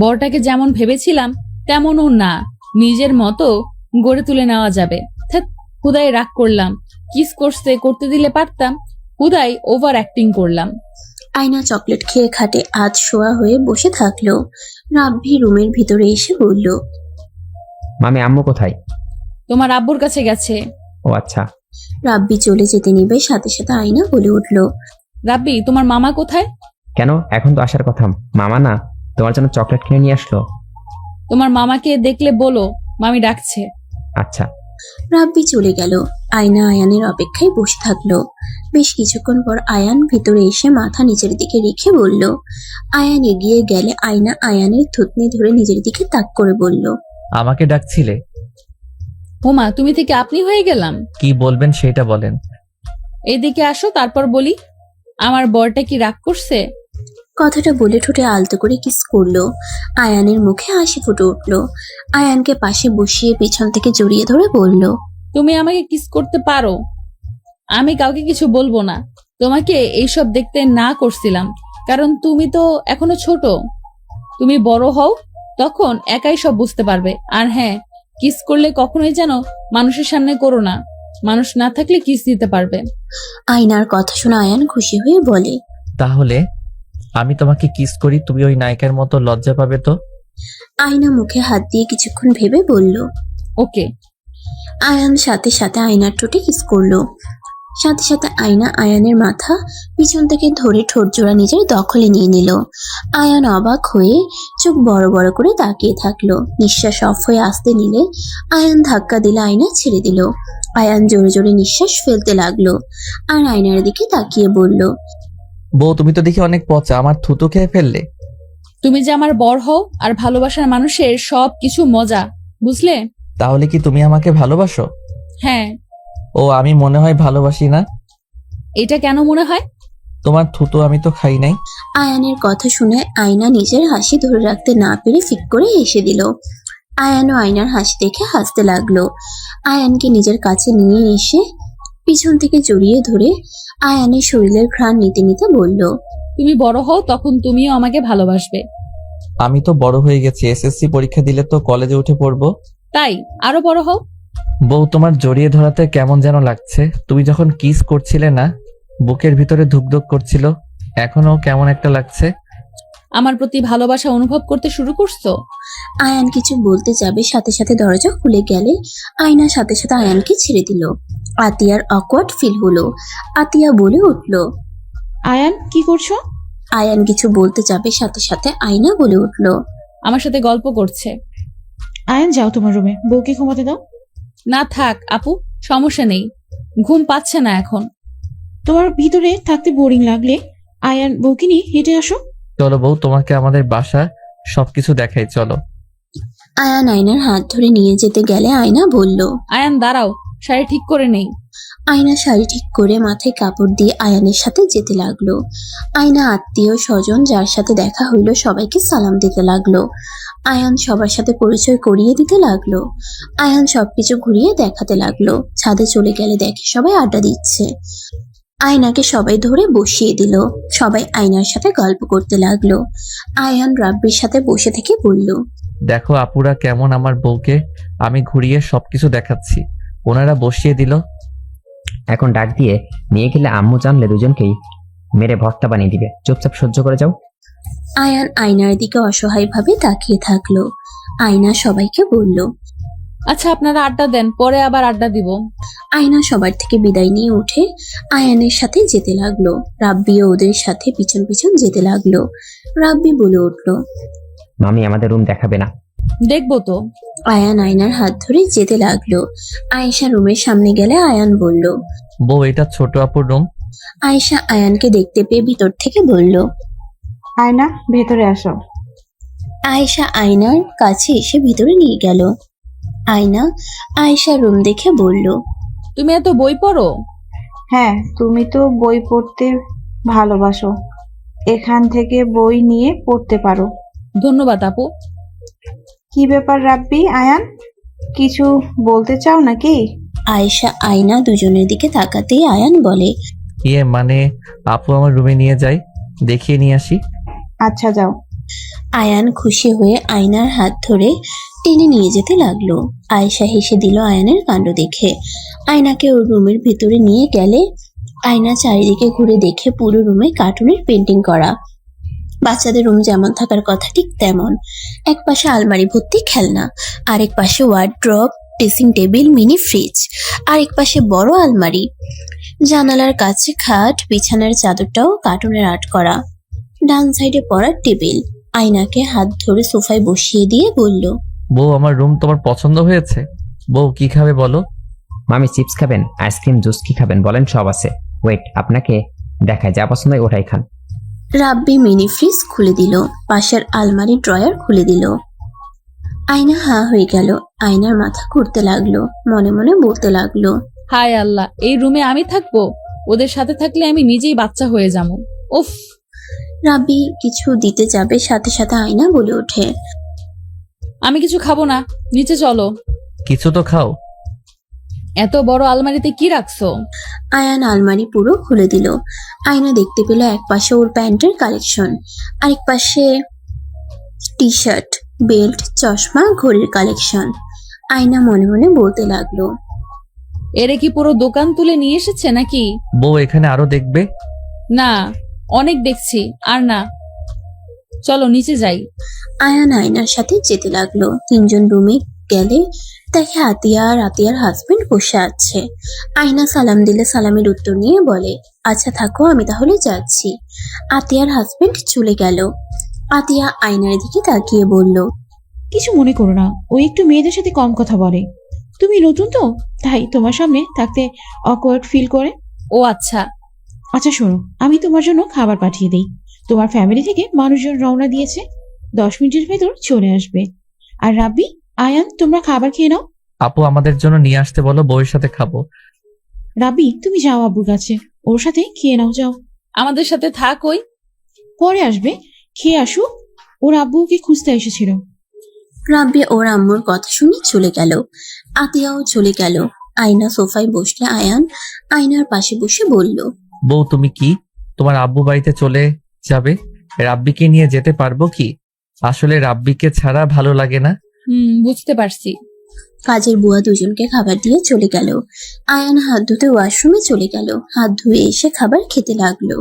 B: বরটাকে যেমন ভেবেছিলাম তেমনও না, নিজের মতো গড়ে তুলে নেওয়া যাবে। হুদাই রাগ করলাম, কিস করতে দিলে পারতাম, হুদাই ওভার অ্যাক্টিং করলাম।
C: আয়না চকলেট খেয়ে খাটে আধ শোয়া হয়ে বসে থাকলো। রাব্বি রুমের ভিতরে এসে বলল,
F: মামি আম্মু কোথায়?
B: তোমার আব্বুর কাছে গেছে।
F: ও আচ্ছা।
C: রাব্বি চলে যেতে নিবে, সাথে সাথে আয়না বলে উঠল,
B: রাব্বি, তোমার মামা কোথায়?
F: কেন, এখন তো আসার কথা। মামা না, তোমার জন্য চকলেট কিনে নিয়ে আসলো।
B: তোমার মামাকে দেখলে বলো মামি ডাকছে।
F: আচ্ছা।
C: রাব্বি চলে গেল। আয়না আয়ানের অপেক্ষায় বসে থাকলো। বেশ কিছুক্ষণ পর আয়ান ভিতরে এসে মাথা নিচের দিকে রেখে বলল। আয়ান এগিয়ে গেলে আয়না আয়ানের থুতনি ধরে নিজের দিকে তাক করে বলল,
A: আমাকে ডাকছিলে?
B: হোমা, তুমি থেকে আপনি হয়ে গেলাম।
A: কি বলবেন সেটা বলেন।
B: এদিকে আসো, তারপর বলি। আমার বরটা কি রাগ করছে?
C: কথাটা বলে ঠোঁটে আলতো করে কিস করলো। আয়ানের মুখে হাসি ফুটে উঠলো। আয়ানকে পাশে বসিয়ে পেছন থেকে জড়িয়ে ধরে বলল,
B: তুমি আমাকে কিস করতে পারো, আমি কাউকে কিছু বলবো না। তোমাকে এইসব দেখতে না করছিলাম, কারণ তুমি তো এখনো ছোট। তুমি বড় হও, তখন একাই সব বুঝতে পারবে। আর হ্যাঁ, কিস করলে কখনোই যেন মানুষের সামনে করো না, মানুষ না থাকলে কিস দিতে পারবে।
C: আয়নার কথা শুনে আয়ান খুশি হয়ে বলে,
A: তাহলে আমি তোমাকে কিস করি, তুমি ওই নায়িকার মতো লজ্জা পাবে তো?
C: আয়না মুখে হাত দিয়ে কিছুক্ষণ ভেবে বলল,
B: ওকে।
C: আয়ান সাথে সাথে আয়নার ঠোঁটে কিস করলো। সাথে সাথে আয়না আয়ানের মাথা পিছন থেকে ধরে ঠোঁট জোড়া নিজের দখলে নিয়ে নিল। আয়ান অবাক হয়ে চোখ বড় বড় করে তাকিয়ে থাকলো। নিঃশ্বাস অফ হয়ে আসতে নিলে আয়ান ধাক্কা দিলে আয়না ছেড়ে দিল। আয়ান জোরে জোরে নিঃশ্বাস ফেলতে লাগলো আর আয়নার দিকে তাকিয়ে বলল,
A: বউ তুমি তো দেখি অনেক পচা, আমার থুতু খেয়ে ফেললে।
B: তুমি যে আমার বর হও আর ভালোবাসার মানুষের সব কিছু মজা, বুঝলে?
A: তাহলে কি তুমি আমাকে ভালোবাসো?
B: হ্যাঁ।
A: ও, আমি মনে হয় ভালোবাসি না।
B: এটা কেন মনে হয়?
A: তোমার থুতু আমি তো খাই নাই।
C: আয়ানের কথা শুনে আয়না নিজের হাসি ধরে রাখতে না পেরে ফিক করে হেসে দিল। আয়ানও আয়নার হাসি দেখে হাসতে লাগলো। আয়ানকে নিজের কাছে নিয়ে এসে পিছন থেকে জড়িয়ে ধরে আয়ানের শরীরের ঘ্রাণ নিতে নিতে বলল,
B: তুমি বড় হও, তখন তুমিও আমাকে ভালোবাসবে।
A: আমি তো বড় হয়ে গেছি, এসএসসি পরীক্ষা দিলে তো কলেজে উঠে পড়বো।
B: তাই আরো বড় হও।
A: বউ, তোমার জড়িয়ে ধরাতে কেমন যেন লাগছে। তুমি যখন কিস করছিলে না, বুকের ভিতরে ধুকধুক করছিল, এখনো কেমন একটা লাগছে।
B: আমার প্রতি ভালোবাসা অনুভব করতে শুরু করছো?
C: আয়ান কিছু বলতে যাবে, সাথে সাথে দরজা খুলে গেলে আয়না সাথে সাথে আয়ানকে ছেড়ে দিল। আতিয়ার অকওয়ার্ড ফিল হলো। আতিয়া বলে উঠল।
D: আয়ান কি করছো?
C: আয়ান কিছু বলতে যাবে, সাথে সাথে আয়না বলে উঠল।
B: আমার সাথে গল্প করছে।
D: আয়ান যাও তোমার রুমে, বউকে ঘুমাতে দাও।
B: না থাক আপু, সমস্যা নেই, ঘুম পাচ্ছে না এখন।
D: তোমার ভিতরে থাকতে বোরিং লাগলে আয়ান বউকে নিয়ে হেঁটে আসো।
A: চলো বউ, তোমাকে আমাদের বাসা সবকিছু দেখাই, চলো।
C: আয়ান আয়নার হাত ধরে নিয়ে যেতে গেলে আয়না বলল।
B: আয়ান দাঁড়াও, শাড়ি ঠিক করে নেই।
C: আয়না শাড়ি ঠিক করে মাথায় কাপড় দিয়ে আয়ানের সাথে যেতে লাগলো। আয়না আত্মীয় স্বজন যার সাথে দেখা হইলো সবাইকে সালাম দিতে লাগলো। আয়ান সবার সাথে পরিচয় করিয়ে দিতে লাগলো। আয়ান সবকিছু ঘুরিয়ে দেখাতে লাগলো। ছাদে চলে গেলে দেখে সবাই আড্ডা দিচ্ছে। আয়নাকে সবাই ধরে বসিয়ে দিল। সবাই আয়নার সাথে গল্প করতে লাগলো। আয়ান রাব্বির সাথে বসে থেকে বলল।
A: দেখো আপুরা কেমন আমার বউকে আমি ঘুরিয়ে সবকিছু দেখাচ্ছি। ওনারা বসিয়ে দিল।
F: এখন ডাক দিয়ে নিয়ে গেলে আম্মু জানলে দুজনকেই মেরে ভর্তা বানিয়ে দিবে। চুপচাপ সহ্য করে যাও।
C: আয়ান আয়নার দিকে অসহায়ভাবে তাকিয়ে থাকলো। আয়না সবাইকে বলল।
B: আচ্ছা আপনারা আড্ডা দেন, পরে আবার আড্ডা দিব।
C: আয়না সবার থেকে বিদায় নিয়ে উঠে আয়ানের সাথে যেতে লাগলো। রাব্বিও ওদের সাথে পিছন পিছন যেতে লাগলো। রাব্বি বলে উঠল।
F: মামি আমাদের রুম দেখাবে না?
B: দেখবো তো।
C: আয়ান আয়নার হাত ধরে যেতে লাগলো। আয়েশা রুমের সামনে গেলে আয়ান বলল।
A: বউ, এটা ছোট আপুর রুম।
C: আয়েশা আয়ানকে দেখতে পেয়ে ভিতর থেকে বলল।
E: আয়না ভেতরে আসো।
C: আয়েশা আয়নার কাছে এসে ভিতরে নিয়ে গেল। আয়না আয়েশার রুম দেখে বলল।
B: তুমি এত বই পড়ো?
E: হ্যাঁ, তুমি তো বই পড়তে ভালোবাসো, এখান থেকে বই নিয়ে পড়তে পারো।
B: ধন্যবাদ আপু।
E: কি ব্যাপার রাব্বি, আয়ান কিছু বলতে চাও নাকি?
C: আয়েশা আয়না দুজনের দিকে তাকাতেই আয়ান বলে।
A: মানে আপু আমার রুমে নিয়ে যাই, দেখিয়ে নিয়ে আসি।
E: আচ্ছা যাও।
C: আয়ান খুশি হয়ে আয়নার হাত ধরে টেনে নিয়ে যেতে লাগলো। আয়েশা হেসে দিল আয়ানের কাণ্ড দেখে। আয়নাকে ওর রুমের ভিতরে নিয়ে গেলে আয়না চারিদিকে ঘুরে দেখে পুরো রুমে কার্টুনের পেন্টিং করা। বাচ্চাদের রুম যেমন থাকার কথা ঠিক তেমন। এক পাশে আলমারি ভর্তি খেলনা, আরেক পাশে wardrobe, dressing table, mini fridge, আরেক পাশে বড় আলমারি, জানালার কাছে খাট, বিছানার চাদরটাও কার্টুনের আর্ট করা। ডান সাইডে পড়ার টেবিল। আয়নাকে হাত ধরে সোফায় বসিয়ে দিয়ে বলল।
A: বউ, আমার রুম তোমার পছন্দ হয়েছে? বউ, কি খাবে বলো?
F: মামি চিপস খাবেন, আইসক্রিম, জুস কি খাবেন বলেন, সব আছে। ওয়েট, আপনাকে দেখায়, যা পছন্দ হয় ওটাই খান।
C: রাব্বি মিনি ফ্রিজ খুলে দিল, পাশের আলমারি ড্রয়ার খুলে দিল। আয়না হা হয়ে গেল। আয়নার মাথা ঘুরতে লাগলো, মনে মনে বলতে লাগলো।
B: হায় আল্লাহ, এই রুমে আমি থাকবো? ওদের সাথে থাকলে আমি নিজেই বাচ্চা হয়ে যাবো। উফ।
C: রাব্বি কিছু দিতে যাবে, সাথে সাথে আয়না বলে ওঠে।
B: আমি কিছু খাবো না, নিচে চলো।
A: কিছু তো খাও।
B: এত বড় আলমারিতে কি রাখছো?
C: আয়ান আলমারি পুরো খুলে দিল। আয়না দেখতে পেল এক পাশে ওর প্যান্টের কালেকশন, আরেক পাশে টি শার্ট, বেল্ট, চশমা, ঘড়ির কালেকশন। আয়না মনে মনে বলতে লাগলো।
B: এরে কি পুরো দোকান তুলে নিয়ে এসেছে নাকি?
A: বউ, এখানে আরো দেখবে?
B: না, অনেক দেখছি, আর না, চলো নিচে যাই।
C: আয়ান আয়নার সাথে যেতে লাগলো। তিনজন রুমে গেলে দেখে আতিয়া আর আতিয়ার হাজবেন্ড বসে আছে। আয়না সালাম দিলে সালামের উত্তর নিয়ে বলে, আচ্ছা থাকো, আমি তাহলে যাচ্ছি। আতিয়ার হাজবেন্ড চলে গেল। আতিয়া আয়নার দিকে তাকিয়ে বলল।
D: কিছু মনে করো না, ও একটু মেয়েদের সাথে কম কথা বলে। তুমি নতুন তো, তাই তোমার সামনে থাকতে অকওয়ার্ড ফিল করে।
B: ও আচ্ছা।
D: আচ্ছা শোনো, আমি তোমার জন্য খাবার পাঠিয়ে দিই। তোমার ফ্যামিলি থেকে মানুষজন রওনা দিয়েছে, 10 মিনিটের ভেতর চলে আসবে। আর রাব্বি, আয়ান, তোমরা খাবার খেয়ে নাও।
A: আপু, আমাদের জন্য নিয়ে আসতে বলো, বউয়ের সাথে খাবো।
D: রাব্বি, তুমি যাও আব্বুর কাছে, ওর সাথে খেয়ে নাও, যাও।
B: আমাদের সাথে থাক, ওই
D: পরে আসবে, খেয়ে আসুক। ওর আব্বুকে খুঁজতে এসেছিল।
C: রাব্বি ওর আম্মুর কথা শুনে চলে গেল। আতিয়াও চলে গেল। আয়না সোফায় বসলে আয়ান আয়নার পাশে বসে বলল।
A: বউ, তুমি কি তোমার আব্বু বাড়িতে চলে যাবে? রাব্বিকে নিয়ে যেতে পারবো কি? আসলে রাব্বিকে ছাড়া ভালো লাগে না।
B: বুঝতে পারছি।
C: কাজের বুয়া দুজনকে খাবার দিয়ে চলে গেল। আয়ান হাত ধুতে ওয়াশরুমে চলে গেল। হাত ধুয়ে এসে খাবার খেতে লাগলো।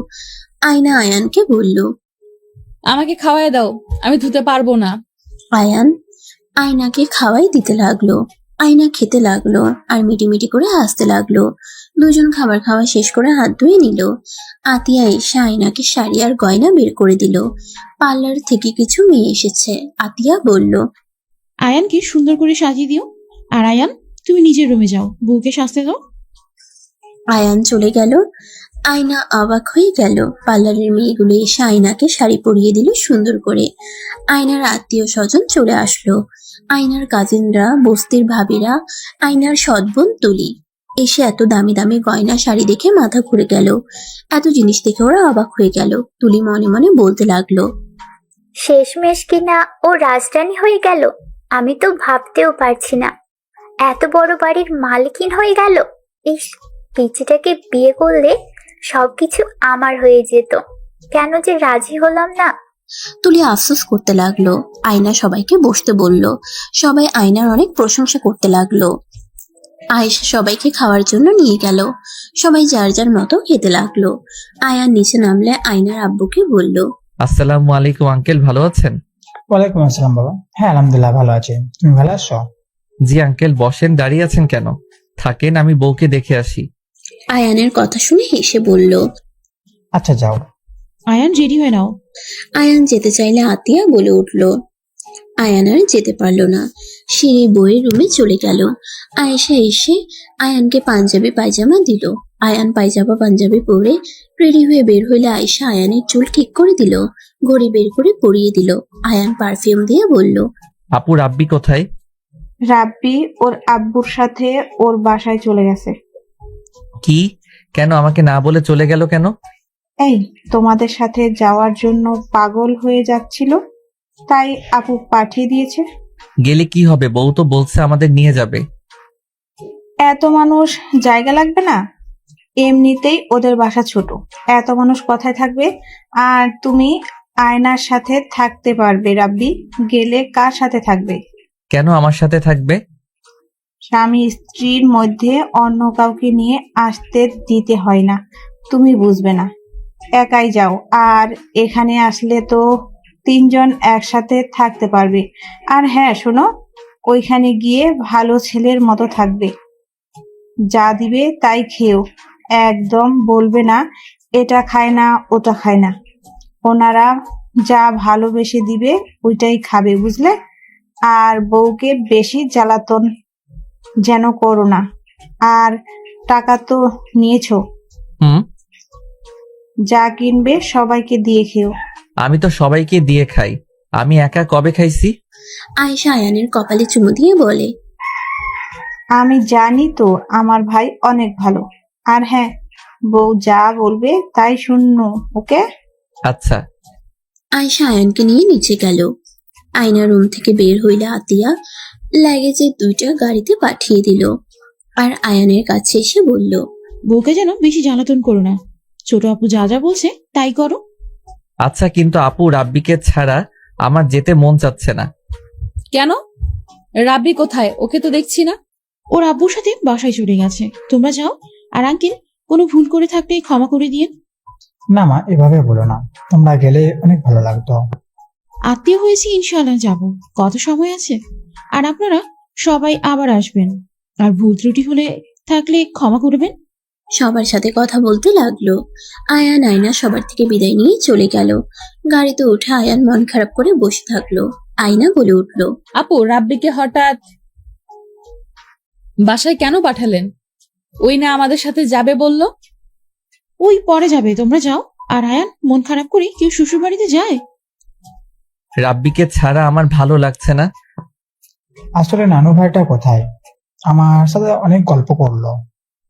C: আয়না আয়ানকে বলল।
B: আমাকে খাওয়ায় দাও, আমি ধুতে পারবো না।
C: আয়ান আয়নাকে খাওয়াই দিতে লাগলো। আয়না খেতে লাগলো আর মিটিমিটি করে হাসতে লাগলো। দুজন খাবার খাওয়া শেষ করে হাত ধুয়ে নিল। আতিয়া এসে আয়নাকে শাড়ি আর গয়না বের করে দিল। পার্লার থেকে কিছু মেয়ে এসেছে। আতিয়া বলল।
D: আয়ানকে সুন্দর করে সাজিয়ে দিও। আর আয়ান, তুমি নিজের রুমে যাও, বউকে সাজতে দাও।
C: আয়ান চলে গেল। আয়না অবাক হয়ে গেল। পার্লারের মেয়েগুলো এসে আয়নাকে শাড়ি পরিয়ে দিল সুন্দর করে। আয়নার আত্মীয় স্বজন চলে আসলো। আয়নার কাজিনরা, বস্তির ভাবিরা, আয়নার সৎবোন তুলি এসে এত দামি দামি গয়না শাড়ি দেখে মাথা ঘুরে গেল। এত জিনিস দেখে ওরা অবাক হয়ে গেল। তুলি মনে মনে বলতে লাগলো।
G: শেষমেশ কিনা ও রাজরানী হয়ে গেল। আমি তো ভাবতেও পারছি না, এত বড় বাড়ির মালকিন হয়ে গেল। ইস, পিচিটাকে বিয়ে করলে সবকিছু আমার হয়ে যেত। কেন যে রাজি হলাম না।
C: তুলি আফসোস করতে লাগলো। আয়না সবাইকে বসতে বলল। সবাই আয়নার অনেক প্রশংসা করতে লাগলো। আয়েশা সবাইকে খাওয়ার জন্য নিয়ে গেল। সবাই যার যার মতো খেতে লাগলো। আয়ান নিচে নামলে আয়নার আব্বুকে বলল।
A: আসসালামু আলাইকুম আঙ্কেল, ভালো আছেন?
H: ওয়ালাইকুম আসসালাম বাবা। হ্যাঁ আলহামদুলিল্লাহ ভালো আছি, তুমি ভালো আছো?
A: জি আঙ্কেল, বসেন, দাঁড়িয়ে আছেন কেন? থাকেন, আমি বউকে দেখে আসি।
C: আয়ানের কথা শুনে হেসে বলল।
H: আচ্ছা যাও।
D: আয়ান, রেডি হয়ে নাও।
C: আয়ান যেতে চাইলে আতিয়া বলে উঠল। আয়ান আর যেতে পারলো না। সিঁড়ি বইয়ের রুমে চলে গেল। আয়েশা এসে আয়ানকে পাঞ্জাবি পায়জামা দিল। আয়ান পায়জামা পাঞ্জাবি পরে রেডি হয়ে বের হইলে আয়েশা আয়ানের চুল ঠিক করে দিল। ঘড়ি বের করে পরিয়ে দিল। আয়ান পারফিউম দিয়ে বলল।
A: আপু রাব্বি কোথায়?
E: রাব্বি ওর আব্বুর সাথে ওর বাসায় চলে গেছে।
A: কি? কেন আমাকে না বলে চলে গেল কেন?
E: এই, তোমাদের সাথে যাওয়ার জন্য পাগল হয়ে যাচ্ছিল, তাই আপু পাঠিয়ে দিয়েছে।
A: গেলে কি হবে? বউ তো বলছে আমাদের নিয়ে যাবে।
E: এত মানুষ জায়গা লাগবে না? এমনিতেই ওদের বাসা ছোট, এত মানুষ কোথায় থাকবে? আর তুমি আয়নার সাথে থাকতে পারবে। রাব্বি গেলে কার সাথে থাকবে?
A: কেন আমার সাথে থাকবে?
E: স্বামী স্ত্রীর মধ্যে অন্য কাউকে নিয়ে আসতে দিতে হয় না, তুমি বুঝবে না। একাই যাও। আর এখানে আসলে তো 3 জন একসাথে থাকতে পারবে। আর হ্যাঁ শোনো, ওইখানে গিয়ে ভালো ছেলের মতো থাকবে। যা দিবে তাই খেও। একদম বলবে না এটা খায় না ওটা খায় না। ওনারা যা ভালোবেসে দিবে ওইটাই খাবে, বুঝলে? আর বউকে বেশি জ্বালাতন যেন করো না। আর টাকা তো নিয়েছো,
A: হুম,
E: যা কিনবে সবাইকে দিয়ে খেও।
A: আমি তো সবাইকে দিয়ে খাই, আমি একা কবে খাইছি?
C: আয়েশা আয়ানের কপালে চুমু দিয়ে বলে।
E: আমি জানি তো আমার ভাই অনেক ভালো। আর হ্যাঁ, বউ যা বলবে তাই শুননো, ওকে?
A: আচ্ছা।
C: আয়েশা আয়ানকে নিয়ে নিচে গেল। আয়না রুম থেকে বের হইলে আতিয়া লাগেজের 2টা গাড়িতে পাঠিয়ে দিল। আর আয়ানের কাছে এসে বলল।
D: বউকে যেন বেশি জ্বালাতন করো না। ছোট আপু যা যা বলছে তাই করো।
A: আচ্ছা, কিন্তু আপু রাব্বিকে ছাড়া আমার যেতে মন চাচ্ছে না।
B: কেন? রাব্বি কোথায়? ওকে তো দেখছি না।
D: ওর আব্বুর সাথে বাসায় চলে গেছে, তোমরা যাও। আর আঙ্কেল, কোনো ভুল করে থাকলে ক্ষমা করে দিয়েন।
H: না মা, এভাবে বলো না, তোমরা গেলে অনেক ভালো লাগতো।
D: আত্মীয় হয়েছি, ইনশাআল্লাহ যাব। কত সময় আছে। আর আপনারা সবাই আবার আসবেন। আর ভুল ত্রুটি হলে থাকলে ক্ষমা করবেন।
C: সবার সাথে কথা বলতে লাগলো। আয়ান আয়না সবার থেকে বিদায় নিয়ে চলে গেল। গাড়িতে উঠে আয়ান মন খারাপ করে বসে থাকলো। আয়না বলে উঠলো।
B: আপু, রাব্বিকে হঠাৎ বাসায় কেন পাঠালেন? ওই না আমাদের সাথে যাবে বলল।
D: ওই পরে যাবে, তোমরা যাও। আর আয়ান, মন খারাপ করে কেউ শ্বশুর বাড়িতে যায়?
A: রাব্বিকে ছাড়া আমার ভালো লাগছে না।
H: আসলে নানু ভাইটা কোথায়? আমার সাথে অনেক গল্প করলো।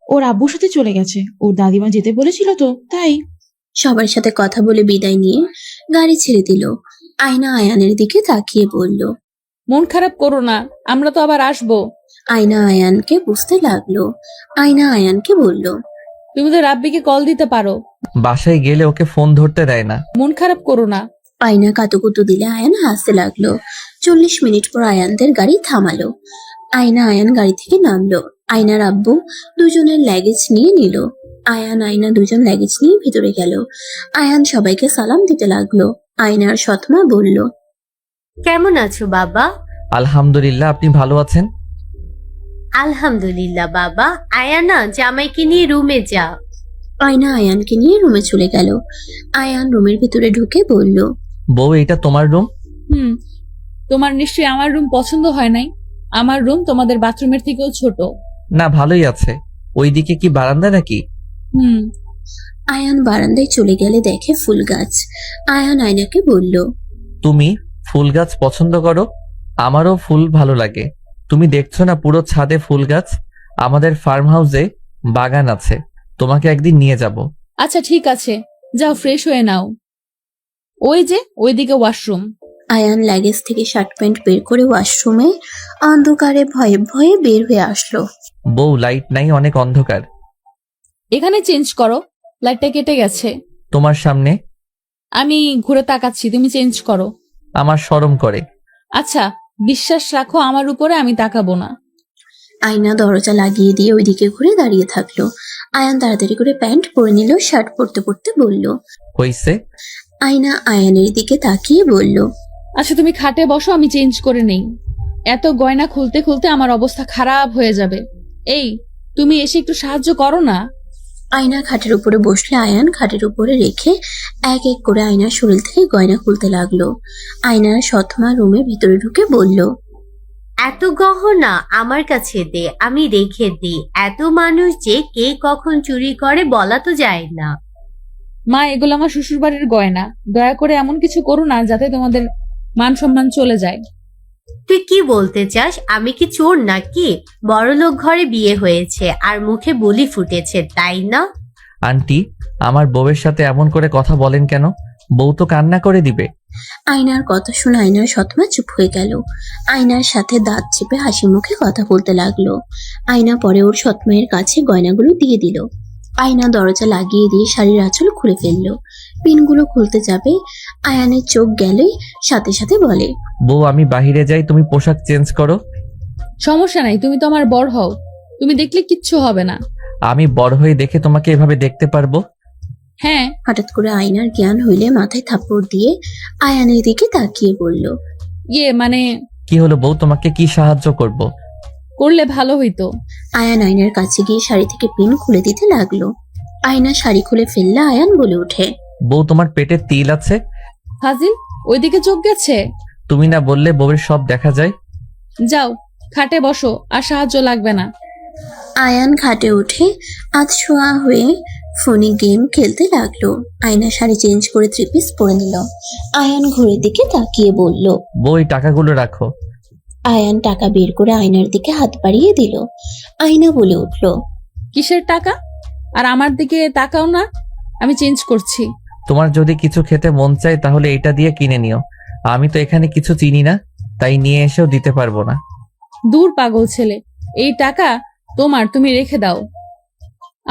D: ওর আব্বুর সাথে চলে গেছে, ওর দাদিমা যেতে বলেছিল তো তাই।
C: সবার সাথে কথা বলে বিদায় নিয়ে গাড়ি ছেড়ে দিল। আয়না আয়ানের দিকে তাকিয়ে বলল।
B: মন খারাপ করো না, আমরা তো আবার আসবো।
C: আয়না আয়ানকে বুঝতে লাগলো। আয়না আয়ানকে বলল।
B: তুমি তো রাব্বিকে কল দিতে পারো।
A: বাসায় গেলে ওকে ফোন ধরতে দেয় না।
B: মন খারাপ করো না,
C: আয়না কাতুকুতু দিলে আয়ান হাসতে লাগলো। 40 মিনিট পর আয়ানদের গাড়ি থামালো। আয়ান গাড়ি থেকে নামলো। আয়নার আব্বু দুজনের লাগেজ নিয়ে নিল। আয়না দুজন লাগেজ নিয়ে ভিতরে গেল। আয়ান সবাইকে সালাম দিতে লাগলো। আয়নার সৎমা বলল,
I: কেমন আছো বাবা?
A: আলহামদুলিল্লাহ, আপনি ভালো আছেন?
I: আলহামদুলিল্লাহ বাবা। আয়ানা, জামাইকে নিয়ে রুমে যা।
C: আয়না আয়ানকে নিয়ে রুমে চলে গেল। আয়ান রুমের ভিতরে ঢুকে বলল,
A: বউ, এটা তোমার রুম?
B: তোমার নিশ্চয়ই আমার রুম পছন্দ হয় নাই। আমার রুম তোমাদের বাথরুমের থেকেও ছোট।
A: না, ভালোই আছে। ওইদিকে কি বারান্দা নাকি?
C: আয়ান বারান্দায় চলে গেলে দেখে ফুল গাছ। আয়ান আয়নাকে বলল,
A: তুমি ফুল গাছ পছন্দ করো? আমারও ফুল ভালো লাগে। তুমি দেখছো না পুরো ছাদে ফুল গাছ? আমাদের ফার্ম হাউসে বাগান আছে, তোমাকে একদিন নিয়ে যাব।
B: আচ্ছা ঠিক আছে, যাও ফ্রেশ হয়ে নাও। ওই যে ওইদিকে ওয়াশরুম।
C: আয়ান লাগেজ থেকে শার্ট প্যান্ট বের করে ওয়াশরুমে অন্ধকারে ভয়ে ভয়ে বের হয়ে আসলো।
A: বউ, লাইট নাই, অনেক অন্ধকার।
B: এখানে চেঞ্জ করো, লাইটটা কেটে গেছে।
A: তোমার সামনে?
B: আমি ঘুরে তাকাচ্ছি, তুমি চেঞ্জ করো।
A: আমার শরম করে।
B: আচ্ছা, বিশ্বাস রাখো আমার উপরে, আমি তাকাবো না।
C: আয়না দরজা লাগিয়ে দিয়ে ওইদিকে ঘুরে দাঁড়িয়ে থাকলো। আয়ান তাড়াতাড়ি করে প্যান্ট পরে নিল। শার্ট পরতে পরতে বলল,
A: হইছে?
C: আয়না আয়ানের দিকে তাকিয়ে বলল,
B: আচ্ছা তুমি খাটে বসো, আমি চেঞ্জ করে নেই। এত গয়না খুলতে খুলতে আমার অবস্থা খারাপ হয়ে যাবে। এই, তুমি এসে একটু সাহায্য করো না।
C: আয়না খাটের উপরে বসলে আয়ান খাটের উপরে রেখে এক এক করে আয়নার শরীর থেকে গয়না খুলতে লাগলো। আয়নার সৎমা রুমের ভিতরে ঢুকে বলল,
I: এত গহনা আমার কাছে দে, আমি রেখে দিই। এত মানুষ যে কে কখন চুরি করে বলা তো যায় না।
B: মা, এগুলো আমার শ্বশুর বাড়ির গয়না। দয়া করে এমন কিছু করো না যাতে তোমাদের মান সম্মান চলে যায়।
I: তুই কি বলতে চাস? আমি কি চোর নাকি? বড়লোক ঘরে বিয়ে হয়েছে আর মুখে বুলি ফুটেছে, তাই না?
A: আন্টি, আমার বউয়ের সাথে এমন করে কথা বলেন কেন? বউ তো কান্না করে দিবে।
C: আয়নার কথা শুনে আয়নার সৎমা চুপ হয়ে গেল। আয়নার সাথে দাঁত চেপে হাসি মুখে কথা বলতে লাগলো। আয়না পরে ওর সৎমায়ের কাছে গয়নাগুলো দিয়ে দিল। আয়না দরজা লাগিয়ে দিয়ে শাড়ির আঁচল খুলে ফেললো। পিনগুলো খুলতে যাবে, আয়ানের চোখ গেলে সাথে সাথে বলে,
A: বউ, আমি বাহিরে যাই, তুমি পোশাক চেঞ্জ করো।
B: সমস্যা নাই, তুমি তো আমার বড় হও, তুমি দেখলে কিচ্ছু হবে না।
A: আমি বড় হয়ে দেখে তোমাকে এভাবে দেখতে পারবো?
B: হ্যাঁ।
C: হঠাৎ করে আয়নার জ্ঞান হইলে মাথায় থাপ্পড় দিয়ে আয়ানের দিকে তাকিয়ে বলল,
B: মানে
A: কি হলো বউ, তোমাকে কি সাহায্য করব?
B: করলে ভালো হইতো।
C: আয়ান আয়নার কাছে গিয়ে শাড়ি থেকে পিন খুলে দিতে লাগলো। আয়না শাড়ি খুলে ফেললে আয়ান বলে ওঠে,
A: বউ, তোমার পেটে তিল আছে?
B: ফাজিল, ওইদিকে চোখ গেছে।
A: তুমি না বললে বউয়ের সব দেখা যায়?
B: যাও খাটে বসো, আর সাহায্য লাগবে না।
C: আয়ান খাটে উঠে আধশোয়া হয়ে ফোনে গেম খেলতে লাগলো। আয়না শাড়ি চেঞ্জ করে 3 পিস পরে নিল। আয়ান ঘড়ির দিকে তাকিয়ে বলল,
A: বউ, এই টাকাগুলো রাখো।
C: আয়ান টাকা বের করে আয়নার দিকে হাত বাড়িয়ে দিল। আয়না বলে উঠল,
B: কিসের টাকা? আর আমার দিকে তাকাও না, আমি চেঞ্জ করছি।
A: তোমার যদি কিছু খেতে মন চায় তাহলে এটা দিয়ে কিনে নিও। আমি তো এখানে কিছু চিনি না, তাই নিয়ে এসেও দিতে পারবো না।
B: দূর পাগল ছেলে, এই টাকা তোমার, তুমি রেখে দাও।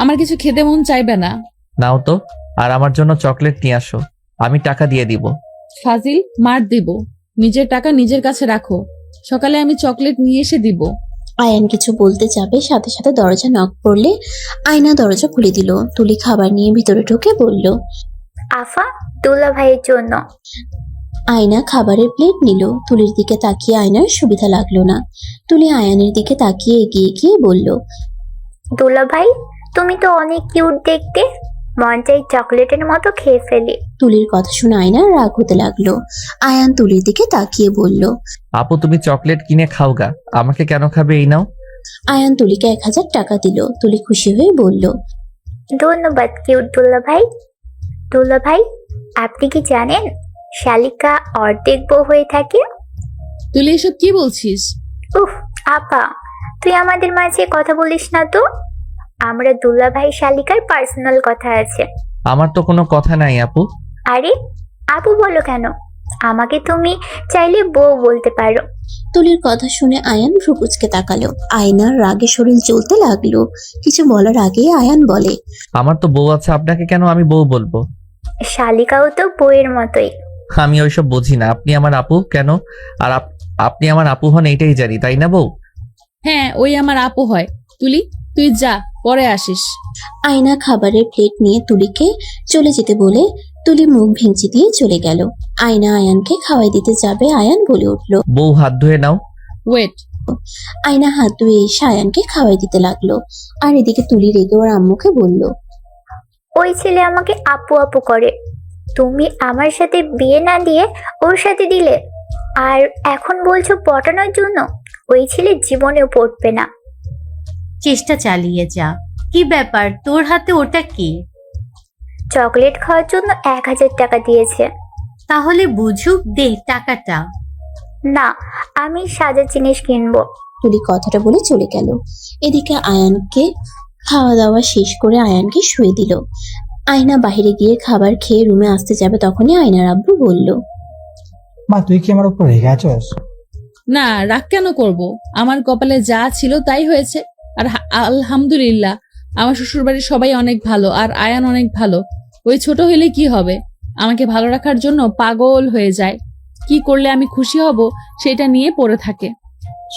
B: আমার কিছু খেতে মন চাইবে না।
A: নাও তো, আর আমার জন্য চকলেট নিয়ে আসো, আমি টাকা দিয়ে দিব।
B: ফাজিল, মার দিব। নিজের টাকা নিজের কাছে রাখো, সকালে আমি চকলেট নিয়ে এসে দিব।
C: আয়ান কিছু বলতে যাবে, সাথে সাথে দরজা নক পড়লে আয়না দরজা খুলে দিল। তুলি খাবার নিয়ে ভিতরে ঢুকে বলল,
G: আফা, দুলা ভাইয়ের জন্য।
C: আয়না খাবারের প্লেট নিল। তুলির দিকে তাকিয়ে আয়নার সুবিধা লাগলো না। তুলি আয়ানের দিকে তাকিয়ে এগিয়ে গিয়ে বলল,
G: দুলা ভাই, তুমি তো অনেক কিউট দেখতে, মন চাই চকলেটের মতো খেয়ে ফেলি।
C: তুলির কথা শুনে আয়নার রাগ হতে লাগলো। আয়ান তুলির দিকে তাকিয়ে বলল,
A: আপু, তুমি চকলেট কিনে খাও গা, আমাকে কেন খাবে? এই নাও।
C: আয়ান তুলিকে 1000 টাকা দিল। তুলি খুশি হয়ে বলল,
G: ধন্যবাদ কিউট দুলা ভাই। দুলা ভাই, আপনি কি জানেন শালিকা অর্ধেক বউ হয়ে থাকে?
B: তুই এসব কি বলছিস?
G: উফ আপা, তুই আমাদের মাঝে কথা বলিস না তো। আমরা দুলা ভাই শালিকার পার্সোনাল কথা আছে।
A: আমার তো কোনো কথা নাই আপু।
G: আরে আপু বলো কেন? আমাকে তুমি চাইলে বউ বলতে পারো।
C: তুলির কথা শুনে আয়ান ভ্রুকুচকে তাকালো। আয়নার রাগে শরীর জ্বলতে লাগলো। কিছু বলার আগে আয়ান বলে,
A: আমার তো বউ আছে, আপনাকে কেন আমি বউ বলবো?
G: শালিকাও তো বউয়ের মতোই,
A: আমি ওইসব বুঝি না। আপনি আমার আপু কেন? আর আপনি আমার আপু হন এইটাই জানি, তাই না বউ?
B: হ্যাঁ, ওই আমার আপু হয়। তুলি, তুই যা, পরে আসিস।
C: আয়না খাবারের প্লেট নিয়ে তুলিকে চলে যেতে বলে তুলি মুখ ভেঙচি দিয়ে চলে গেল। আয়না আয়ানকে খাওয়াই দিতে যাবে, আয়ান বলে উঠল।
A: বউ হাত ধুয়ে নাও।
B: ওয়েট।
C: আয়না হাত ধুয়ে এসে আয়ানকে খাওয়াই দিতে লাগলো। আর এদিকে তুলি রেগে ওর আম্মুকে বলল,
G: ওই ছেলে আমাকে আপু আপু করে, তুমি আমার সাথে বিয়ে না দিয়ে ওর সাথে দিলে, আর এখন বলছো পটানোর জন্য। ওই ছেলে জীবনেও পড়বে না।
I: চেষ্টা চালিয়ে যা। কি ব্যাপার, তোর হাতে ওটা কি?
G: চকলেট খাওয়ার জন্য 1000 টাকা দিয়েছে।
I: তাহলে বুঝুক দে টাকাটা।
G: না, আমি সাজার জিনিস কিনবো।
C: তুলি কথাটা বলে চলে গেল। এদিকে আয়ানকে খাওয়া দাওয়া শেষ করে আয়ানকে শুয়ে দিল। আয়না বাইরে গিয়ে খাবার খেয়ে রুমে আসতে যাবে, তখনই আয়নার আব্বু বলল,
H: মা তুই কি আমার উপর রেগে আছোস?
B: না, রাগ কেন করব? আমার কপালে যা ছিল তাই হয়েছে। আর আলহামদুলিল্লাহ, আমার শ্বশুরবাড়ির সবাই অনেক ভালো, আর আয়ান অনেক ভালো। ওই ছোট হইলে কি হবে, আমাকে ভালো রাখার জন্য পাগল হয়ে যায়। কি করলে আমি খুশি হব সেটা নিয়ে পড়ে থাকে।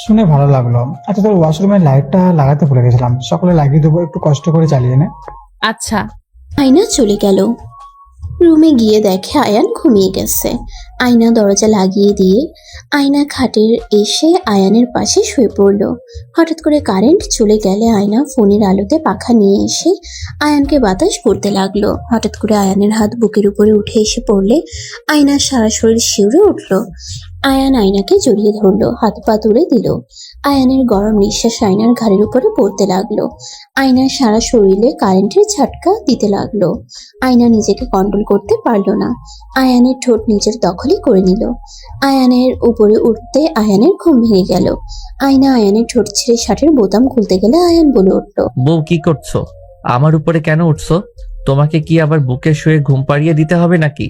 H: শুনে ভালো লাগলো। আচ্ছা, তোর ওয়াশরুমের লাইটটা লাগাতে ভুলে গেছিলাম, সকালে লাগিয়ে দেবো, একটু কষ্ট করে চালিয়ে নে।
B: আচ্ছা।
C: আয়না চলে গেল। রুমে গিয়ে দেখে আয়ান ঘুমিয়ে গেছে। আয়না দরজা লাগিয়ে দিয়ে আয়না খাটের এসে আয়ানের পাশে শুয়ে পড়ল। হঠাৎ করে কারেন্ট চলে গেলে আয়না ফোনের আলোতে পাখা নিয়ে এসে আয়ানকে বাতাস করতে লাগলো। হঠাৎ করে আয়ানের হাত বুকের উপরে উঠে এসে পড়লে আয়নার সারা শরীর শিউরে উঠল। আয়ান আয়নাকে জড়িয়ে ধরলো, হাত পা তুলে দিল। আয়ানের গরম নিঃশ্বাস আয়নার ঘাড়ের উপরে পড়তে লাগলো। আয়নার সারা শরীরে কারেন্টের ঝাটকা দিতে লাগলো। আয়না নিজেকে কন্ট্রোল করতে পারলো না। আয়ানের ঠোঁট নিজের দখলে করে নিল। আয়ানের উপরে উঠতে আয়ানের ঘুম ভেঙে গেল। আয়না আয়ানের ঠোঁট ছেড়ে শার্টের বোতাম খুলতে গেলে আয়ান বলে উঠল,
A: বউ কি করছো? আমার উপরে কেন উঠছো? তোমাকে কি আবার বুকে শুয়ে ঘুম পাড়িয়ে দিতে হবে নাকি?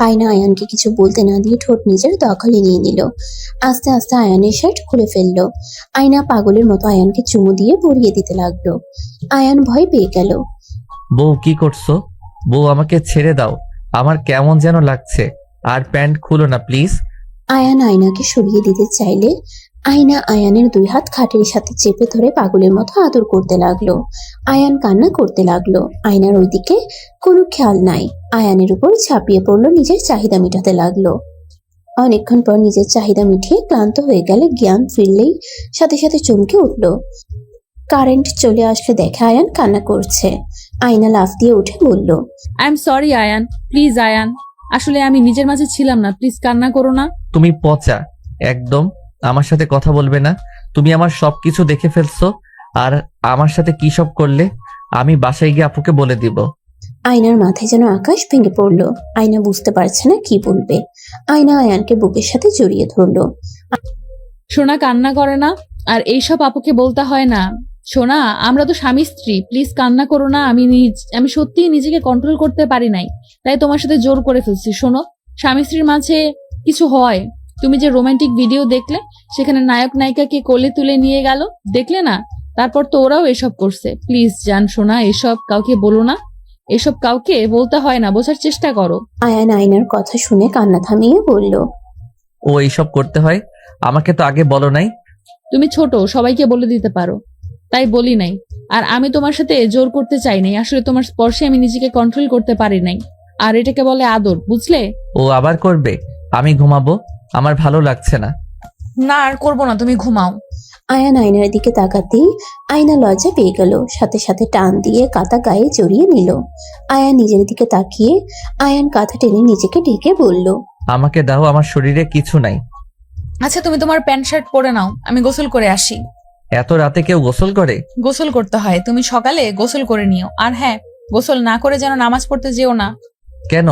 C: আয়না আয়ানকে কিছু বলতে না দিয়ে ঠোঁট নিজের দখলে নিয়ে নিল। আস্তে আস্তে আয়ানের শার্ট খুলে ফেললো। আয়না পাগলের মতো আয়ানকে চুমু দিয়ে ভরিয়ে দিতে লাগলো। আয়ান ভয় পেয়ে গেল।
A: বউ কি করছো? বউ আমাকে ছেড়ে দাও, আমার কেমন যেন লাগছে। আর প্যান্ট খুলো না প্লিজ।
C: আয়ান আয়নাকে সরিয়ে দিতে চাইলে আয়না আয়ানের 2 হাত খাটের সাথে চেপে ধরে পাগলের মতো আদর করতে লাগলো। আয়ান কান্না করতে লাগলো। আয়নার ওইদিকে কোনো খেয়াল নাই। আয়ানের উপর ঝাঁপিয়ে পড়লো, নিজের চাহিদা মেটাতে লাগলো। অনেকক্ষণ পর নিজের চাহিদা মিটিয়ে ক্লান্ত হয়ে গেলে জ্ঞান ফিরলেই সাথে সাথে চমকে উঠলো। কারেন্ট চলে আসলে দেখে আয়ান কান্না করছে। আয়না লাফ দিয়ে উঠে বলল,
B: I am sorry Ayan, please Ayan, আসলে আমি নিজের মাঝে ছিলাম না, প্লিজ কান্না করো না।
A: তুমি পচা, একদম আমার সাথে কথা বলবে না। তুমি আমার সবকিছু দেখে ফেলছো, আর আমার সাথে কি সব করলে আমি বাসায় গিয়ে আপুকে বলে দিব।
C: আয়নার মাথায় যেন আকাশ ভেঙে পড়লো। আয়না বুঝতে পারছে না কি বলবে। আয়না আয়ানকে বুকের সাথে জড়িয়ে ধরলো।
B: সোনা কান্না করে না, আর এইসব আপুকে বলতে হয় না। সোনা, আমরা তো স্বামী স্ত্রী, প্লিজ কান্না করো না। আমি সত্যিই নিজেকে কন্ট্রোল করতে পারি নাই, তাই তোমার সাথে জোর করে ফেলছি। শোনো, স্বামী স্ত্রীর মাঝে কিছু হয়। তুমি যে রোমান্টিক ভিডিও দেখলে, সেখানে নায়ক নায়িকাকে কোলে তুলে নিয়ে গেল, দেখলে না? তারপর তো ওরাও এসব করছে। প্লিজ জান সোনা, এসব কাউকে বলো না, এসব কাউকে বলতে হয় না, বোঝার চেষ্টা করো।
C: আয়ান আয়নার কথা শুনে কান্না থামিয়ে বলল,
A: ও এইসব করতে হয়? আমাকে তো আগে বলো নাই।
B: তুমি ছোট, সবাইকে বলে দিতে পারো, তাই বলি নাই। আর আমি তোমার সাথে জোর করতে চাই নাই, আসলে তোমার স্পর্শে আমি নিজেকে কন্ট্রোল করতে পারি নাই। আর এটাকে বলে আদর, বুঝলে?
A: ও আবার করবে? আমি ঘুমাবো, আমার ভালো লাগছে না।
B: না, আর করবো না, তুমি ঘুমাও।
C: আয়ান আয়নার দিকে তাকাতেই আয়না লজ্জা পেয়ে গেল। সাথে সাথে টান দিয়ে কাঁথা গায়ে জড়িয়ে নিল। আয়ান নিজের দিকে তাকিয়ে আয়ান কাঁথা টেনে নিজেকে ঢেকে বলল,
A: আমাকে দাও, আমার শরীরে কিছু নাই।
B: আচ্ছা, তুমি তোমার প্যান্ট শার্ট পরে নাও, আমি গোসল করে আসি।
A: এত রাতে কেউ গোসল করে?
B: গোসল করতে হয়, তুমি সকালে গোসল করে নিও। আর হ্যাঁ, গোসল না করে যেন নামাজ পড়তে যেও না।
A: কেন?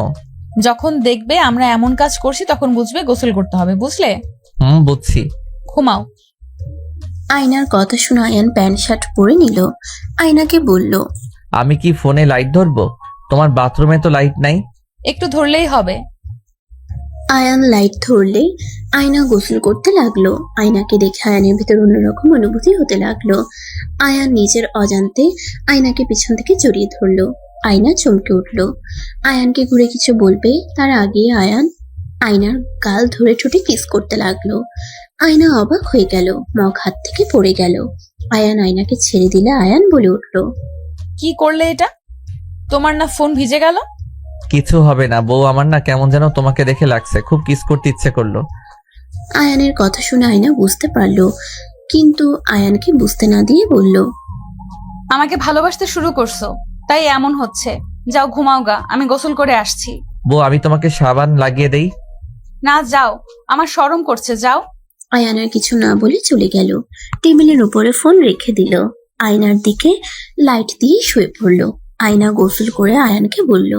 B: যখন দেখবে আমরা এমন কাজ করছি, তখন বুঝবে গোসল করতে হবে, বুঝলে?
A: বুঝছি।
B: ঘুমাও।
C: আয়নার কথা শুনে আয়ান প্যান্ট শার্ট পরে নিল। আয়নাকে বলল,
A: আমি কি ফোনে লাইট ধরবো? তোমার বাথরুমে তো লাইট নাই।
B: একটু ধরলেই হবে।
C: আয়ান লাইট ধরলে আয়না গোসল করতে লাগলো। আয়নাকে দেখে আয়ানের ভেতর অন্যরকম অনুভূতি হতে লাগলো। আয়ান নিজের অজান্তে আয়নাকে পিছন থেকে জড়িয়ে ধরলো। আয়না চমকে উঠলো। আয়ানকে ঘুরে কিছু বলবে তার আগে আয়ান আয়নার গাল ধরে ঠোঁটে কিস করতে লাগলো। আয়না অবাক হয়ে গেল, মগ হাত থেকে পড়ে গেল। আয়ান আয়নাকে ছেড়ে দিলে আয়ান বলে উঠল,
B: কি করলে এটা? তোমার না ফোন ভিজে গেল?
A: কিছু হবে না বউ, আমার না কেমন যেন তোমাকে দেখে লাগছে, খুব কিস করতে ইচ্ছে করলো।
C: আয়ানের কথা শুনে আয়না বুঝতে পারলো, কিন্তু আয়ানকে বুঝতে না দিয়ে বলল,
B: আমাকে ভালোবাসতে শুরু করছো, তাই এমন হচ্ছে। যাও ঘুমাও গা, আমি গোসল করে আসছি।
A: বউ আমি তোমাকে সাবান লাগিয়ে দেই।
B: না যাও, আমার শরম করছে, যাও।
C: আয়ান আর কিছু না বলে চলে গেল। টেবিলের উপরে ফোন রেখে দিল। আয়নার দিকে লাইট দিয়ে শুয়ে পড়ল। আয়না গোসল করে আয়ানকে বলল,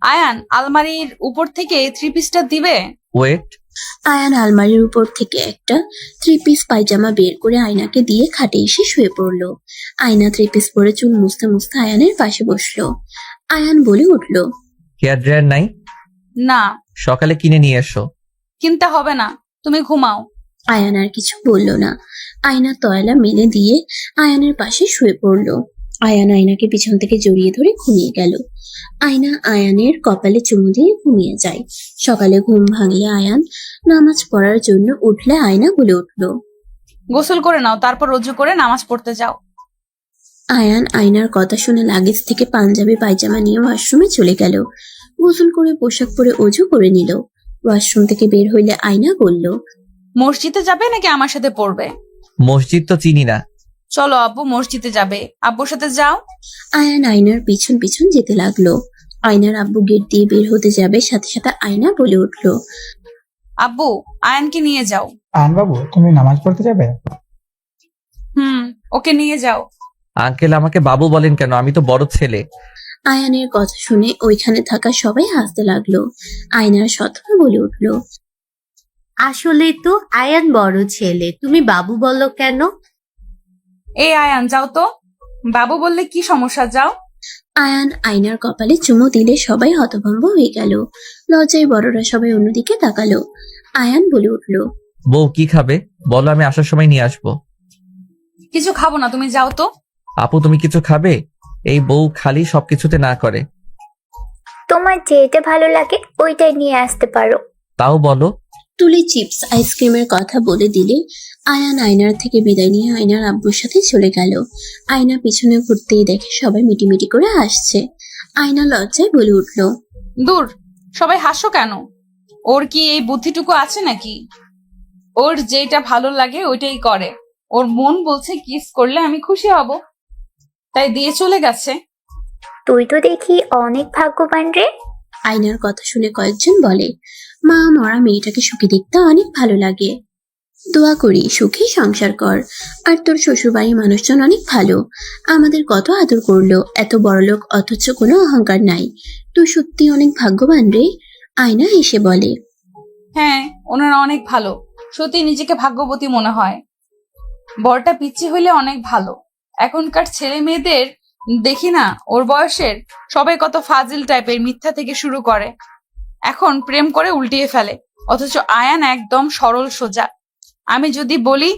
B: আয়ান, আলমারির উপর থেকে 3 পিসটা দিবে?
A: ওয়েট।
C: আয়ান আলমারির উপর থেকে একটা 3 পিস পায়জামা বের করে আয়নাকে দিয়ে খাটে এসে শুয়ে পড়ল। আয়না 3 পিস পরে চুল মুছতে মুছতে আয়ানের পাশে বসলো। আয়ান বলে উঠল,
A: হেয়ার ড্রায়ার নাই?
B: না,
A: সকালে কিনে নিয়ে এসো।
B: কিনতে হবে না, তুমি ঘুমাও।
C: আয়ান আর কিছু বলল না। আয়না তয়লা মেলে দিয়ে আয়ানের পাশে শুয়ে পড়ল। আয়ান আয়নাকে পিছন থেকে জড়িয়ে ধরে ঘুমিয়ে গেল। আয়না আয়ানের কপালে চুমু দিয়ে ঘুমিয়ে যায়। সকালে ঘুম ভাঙলে আয়ান নামাজ পড়ার জন্য উঠলে আয়না বলে উঠল,
B: গোসল করে নাও, তারপর রুজু করে নামাজ পড়তে যাও।
C: আয়ান আয়নার কথা শুনে লাগেজ থেকে পাঞ্জাবি পায়জামা নিয়ে ওয়াশরুমে চলে গেল। গোসল করে পোশাক পরে অজু করে নিল। ওয়াশরুম থেকে বের হইলে আয়না বলল,
B: মসজিদে যাবে নাকি আমার সাথে পড়বে?
A: মসজিদ তো চিনি না।
B: চলো আব্বু মসজিদে যাবে, আব্বুর সাথে যাও।
C: আয়ান আয়নার পিছন পিছন যেতে লাগলো। আয়নার আব্বু গেট দিয়ে বের হতে যাবে, সাথে সাথে আয়না বলে উঠল,
B: আব্বু, আয়ানকে নিয়ে যাও।
H: আয়ন বাবু, তুমি নামাজ পড়তে যাবে?
B: ওকে নিয়ে যাও।
A: আঙ্কেল আমাকে বাবু বলেন কেন? আমি তো বড় ছেলে।
C: আয়ানের কথা শুনে ওইখানে থাকা সবাই হাসতে লাগলো। আয়নার সৎমা বলে উঠল,
I: আসলে তো আয়ান বড় ছেলে, তুমি বাবু বলো কেন?
B: এই আয়ান, যাও তো। বাবু বললে কি সমস্যা, যাও।
C: আয়ান আয়নার কপালে চুমু দিলে সবাই হতভম্ব হয়ে গেল। লজ্জায় বড়রা সবাই অন্যদিকে তাকালো। আয়ান বলে উঠল,
A: বউ কি খাবে বলো, আমি আসার সময় নিয়ে আসবো।
B: কিছু খাবো না, তুমি যাও তো।
A: আপু তুমি কিছু খাবে? এই বউ খালি সবকিছুতে না করে।
G: তোমার যেটা ভালো লাগে ওইটাই নিয়ে আসতে পারো।
A: তাও বলো।
C: তুলি চিপস আইসক্রিমের কথা বলে দিলে আয়ান আয়নার থেকে বিদায় নিয়ে আয়নার আব্বুর সাথে চলে গেল। আয়না পিছনে ঘুরতেই দেখে সবাই মিটিমিটি করে হাসছে। আয়না লজ্জায় বলে উঠল,
B: দূর, সবাই হাসো কেন? ওর কি এই বুদ্ধিটুকু আছে নাকি? ওর যেটা ভালো লাগে ওইটাই করে। ওর মন বলছে কিস করলে আমি খুশি হব, তাই দিয়ে চলে গেছে।
G: তুই তো দেখি অনেক ভাগ্যবান রে।
C: আয়নার কথা শুনে কয়েকজন বলে, মা মরা মেয়েটাকে সুখী দেখতে অনেক ভালো লাগে। দোয়া করি সুখী সংসার কর। আর তোর শ্বশুরবাড়ির মানুষজন অনেক ভালো, আমাদের কত আদর করলো। এত বড়লোক অথচ কোনো অহংকার নাই। তুই সত্যি অনেক ভাগ্যবান রে। আয়না এসে বলে,
B: হ্যাঁ, ওনারা অনেক ভালো, সত্যি নিজেকে ভাগ্যবতী মনে হয়। বরটা পিচ্ছি হইলে অনেক ভালো। এখনকার ছেলে মেয়েদের দেখি না, ওর বয়সের সবাই কত ফাজিল টাইপের, মিথ্যা থেকে শুরু করে, এখন প্রেম করে উল্টিয়ে ফেলে। অথচ আয়ান একদম সরল সোজা। আমি যদি বলি,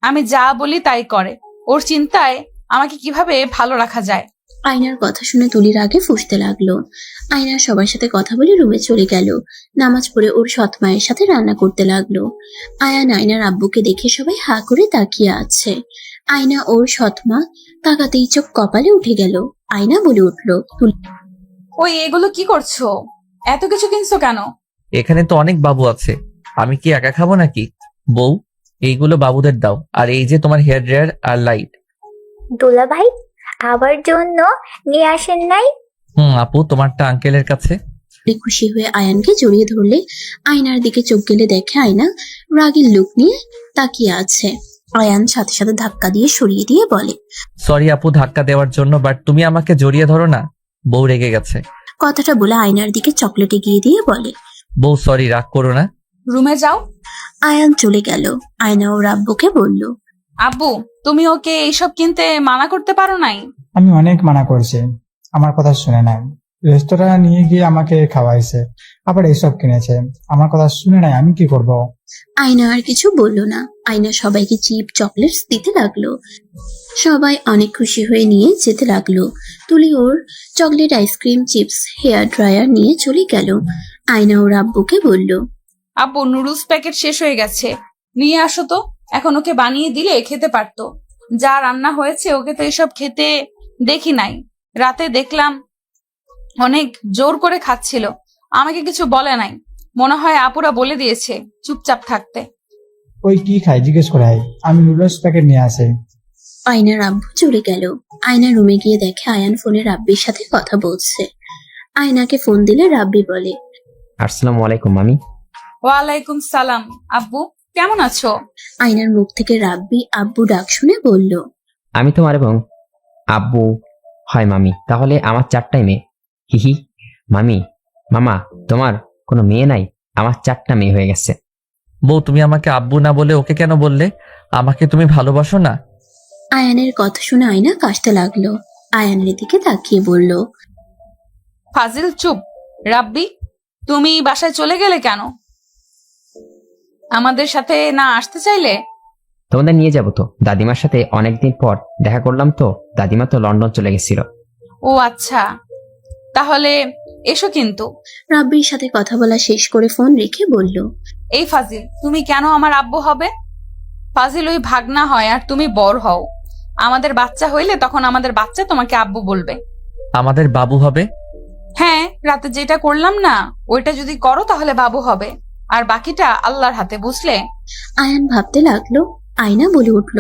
B: আমি যা বলি তাই করে। ওর চিন্তায় আমাকে কিভাবে ভালো রাখা যায়।
C: আয়নার কথা শুনে তুলির আগে ফুঁসতে লাগলো। আয়না সবার সাথে কথা বলে রুমে চলে গেল। নামাজ পড়ে ওর সৎ মায়ের সাথে রান্না করতে লাগলো। আয়ান আয়নার আব্বুকে দেখে সবাই হা করে তাকিয়ে আছে। আয়না ওর সৎ মা তাকাতেই চোখ কপালে উঠে গেল। আয়না বলে উঠল,
B: ওই এগুলো কি করছো? এত কিছু কিনছো কেন?
A: এখানে তো অনেক বাবু আছে, আমি কি একা খাবো নাকি? বউ এইগুলো বাবুদের দাও, আর এই যে তোমার হেয়ার ড্রায়ার আর লাইট।
G: দোলা ভাই আবার জন্য নিয়ে আসেন নাই?
A: আপু তোমারটা আঙ্কেলের কাছে।
C: খুশি হয়ে আয়ানকে জড়িয়ে ধরলে আয়নার দিকে চোখ গেলে দেখে আয়না রাগের লুক নিয়ে তাকিয়ে আছে। আয়ান সাথে সাথে ধাক্কা দিয়ে সরিয়ে দিয়ে বলে,
A: সরি আপু ধাক্কা দেওয়ার জন্য, বাট তুমি আমাকে জড়িয়ে ধরো না। বউ রেগে গেছে।
C: কথাটা বলে আয়নার দিকে চকলেট এগিয়ে দিয়ে বলে,
A: বউ সরি, রাগ করো না।
B: রুমে যাও।
C: আয়ান চলে গেল। আয়না ওর আব্বুকে বলল,
B: আব্বু, তুমি ওকে এইসব কিনতে মানা করতে পারো নাই?
H: আমি অনেক মানা করছি, আমার কথা শুনে নাই। রেস্তোরাঁ নিয়ে গিয়ে আমাকে খাওয়াইছে, আবার এইসব কিনেছে, আমার কথা শুনে নাই, আমি কি করব?
C: আয়না আর কিছু বলল না। আয়না সবাইকে চিপ চকলেটস দিতে লাগলো। সবাই অনেক খুশি হয়ে নিয়ে যেতে লাগলো। তুলি ওর chocolate, ice cream, chips, hair dryer নিয়ে চলে গেল। আয়না ওর আব্বুকে বলল।
B: আব্বু নুডলস প্যাকেট শেষ হয়ে গেছে, নিয়ে আসো তো। এখন ওকে বানিয়ে দিলে খেতে পারতো। যা রান্না হয়েছে ওকে তো এসব খেতে দেখি নাই। রাতে দেখলাম অনেক জোর করে খাচ্ছিল, আমাকে কিছু বলে নাই। মনে হয় আপুরা বলে দিয়েছে চুপচাপ থাকতে।
H: ওই কি খাই জিজ্ঞেস করে আয়, আমি নুডলস প্যাকেট নিয়ে আসি।
C: আয়নার আব্বু চলে গেল। আয়না রুমে গিয়ে দেখে আয়ান ফোনে রাব্বির সাথে কথা বলছে। আয়নাকে ফোন দিলে রাব্বি বলে,
F: আসসালামু আলাইকুম মামি।
B: ওয়ালাইকুম সালাম। আব্বু কেমন আছো?
C: আয়নার মুখ থেকে রাব্বি আব্বু ডাক শুনে বলল,
F: আমি তোমার এবং আব্বু হয় মামি, তাহলে আমার 4টাই মেয়ে। হিহি। মামি, মামা, তোমার কোনো মেয়ে নাই? আমার 4টা মেয়ে হয়ে গেছে।
A: বউ তুমি আমাকে আব্বু না বলে ওকে কেন বললে? আমাকে তুমি ভালোবাসো না?
C: আয়ানের কথা শুনে আয়না কাশতে লাগলো। আয়ানের দিকে তাকিয়ে বলল,
B: ফাজিল চুপ। রাব্বি তুমি বাসায় চলে গেলে কেন? আমাদের সাথে না আসতে চাইলে?
F: তোমাদের নিয়ে যাবো তো, দাদিমার সাথে অনেকদিন পর দেখা করলাম তো। দাদিমা তো লন্ডন চলে গেছিল।
B: ও আচ্ছা, তাহলে এসো। কিন্তু
C: রাব্বির সাথে কথা বলা শেষ করে ফোন রেখে বলল,
B: এই ফাজিল, তুমি কেন আমার আব্বু হবে? ফাজিল ওই ভাগনা হয় আর তুমি বড় হও। আমাদের বাচ্চা হইলে তখন আমাদের বাচ্চা তোমাকে আব্বু বলবে।
A: আমাদের বাবু হবে?
B: হ্যাঁ, রাতে যেটা করলাম না ওইটা যদি করো তাহলে বাবু হবে, আর বাকিটা আল্লাহর হাতে, বুঝলে?
C: আয়ান ভাবতে লাগলো। আয়না বলে উঠল,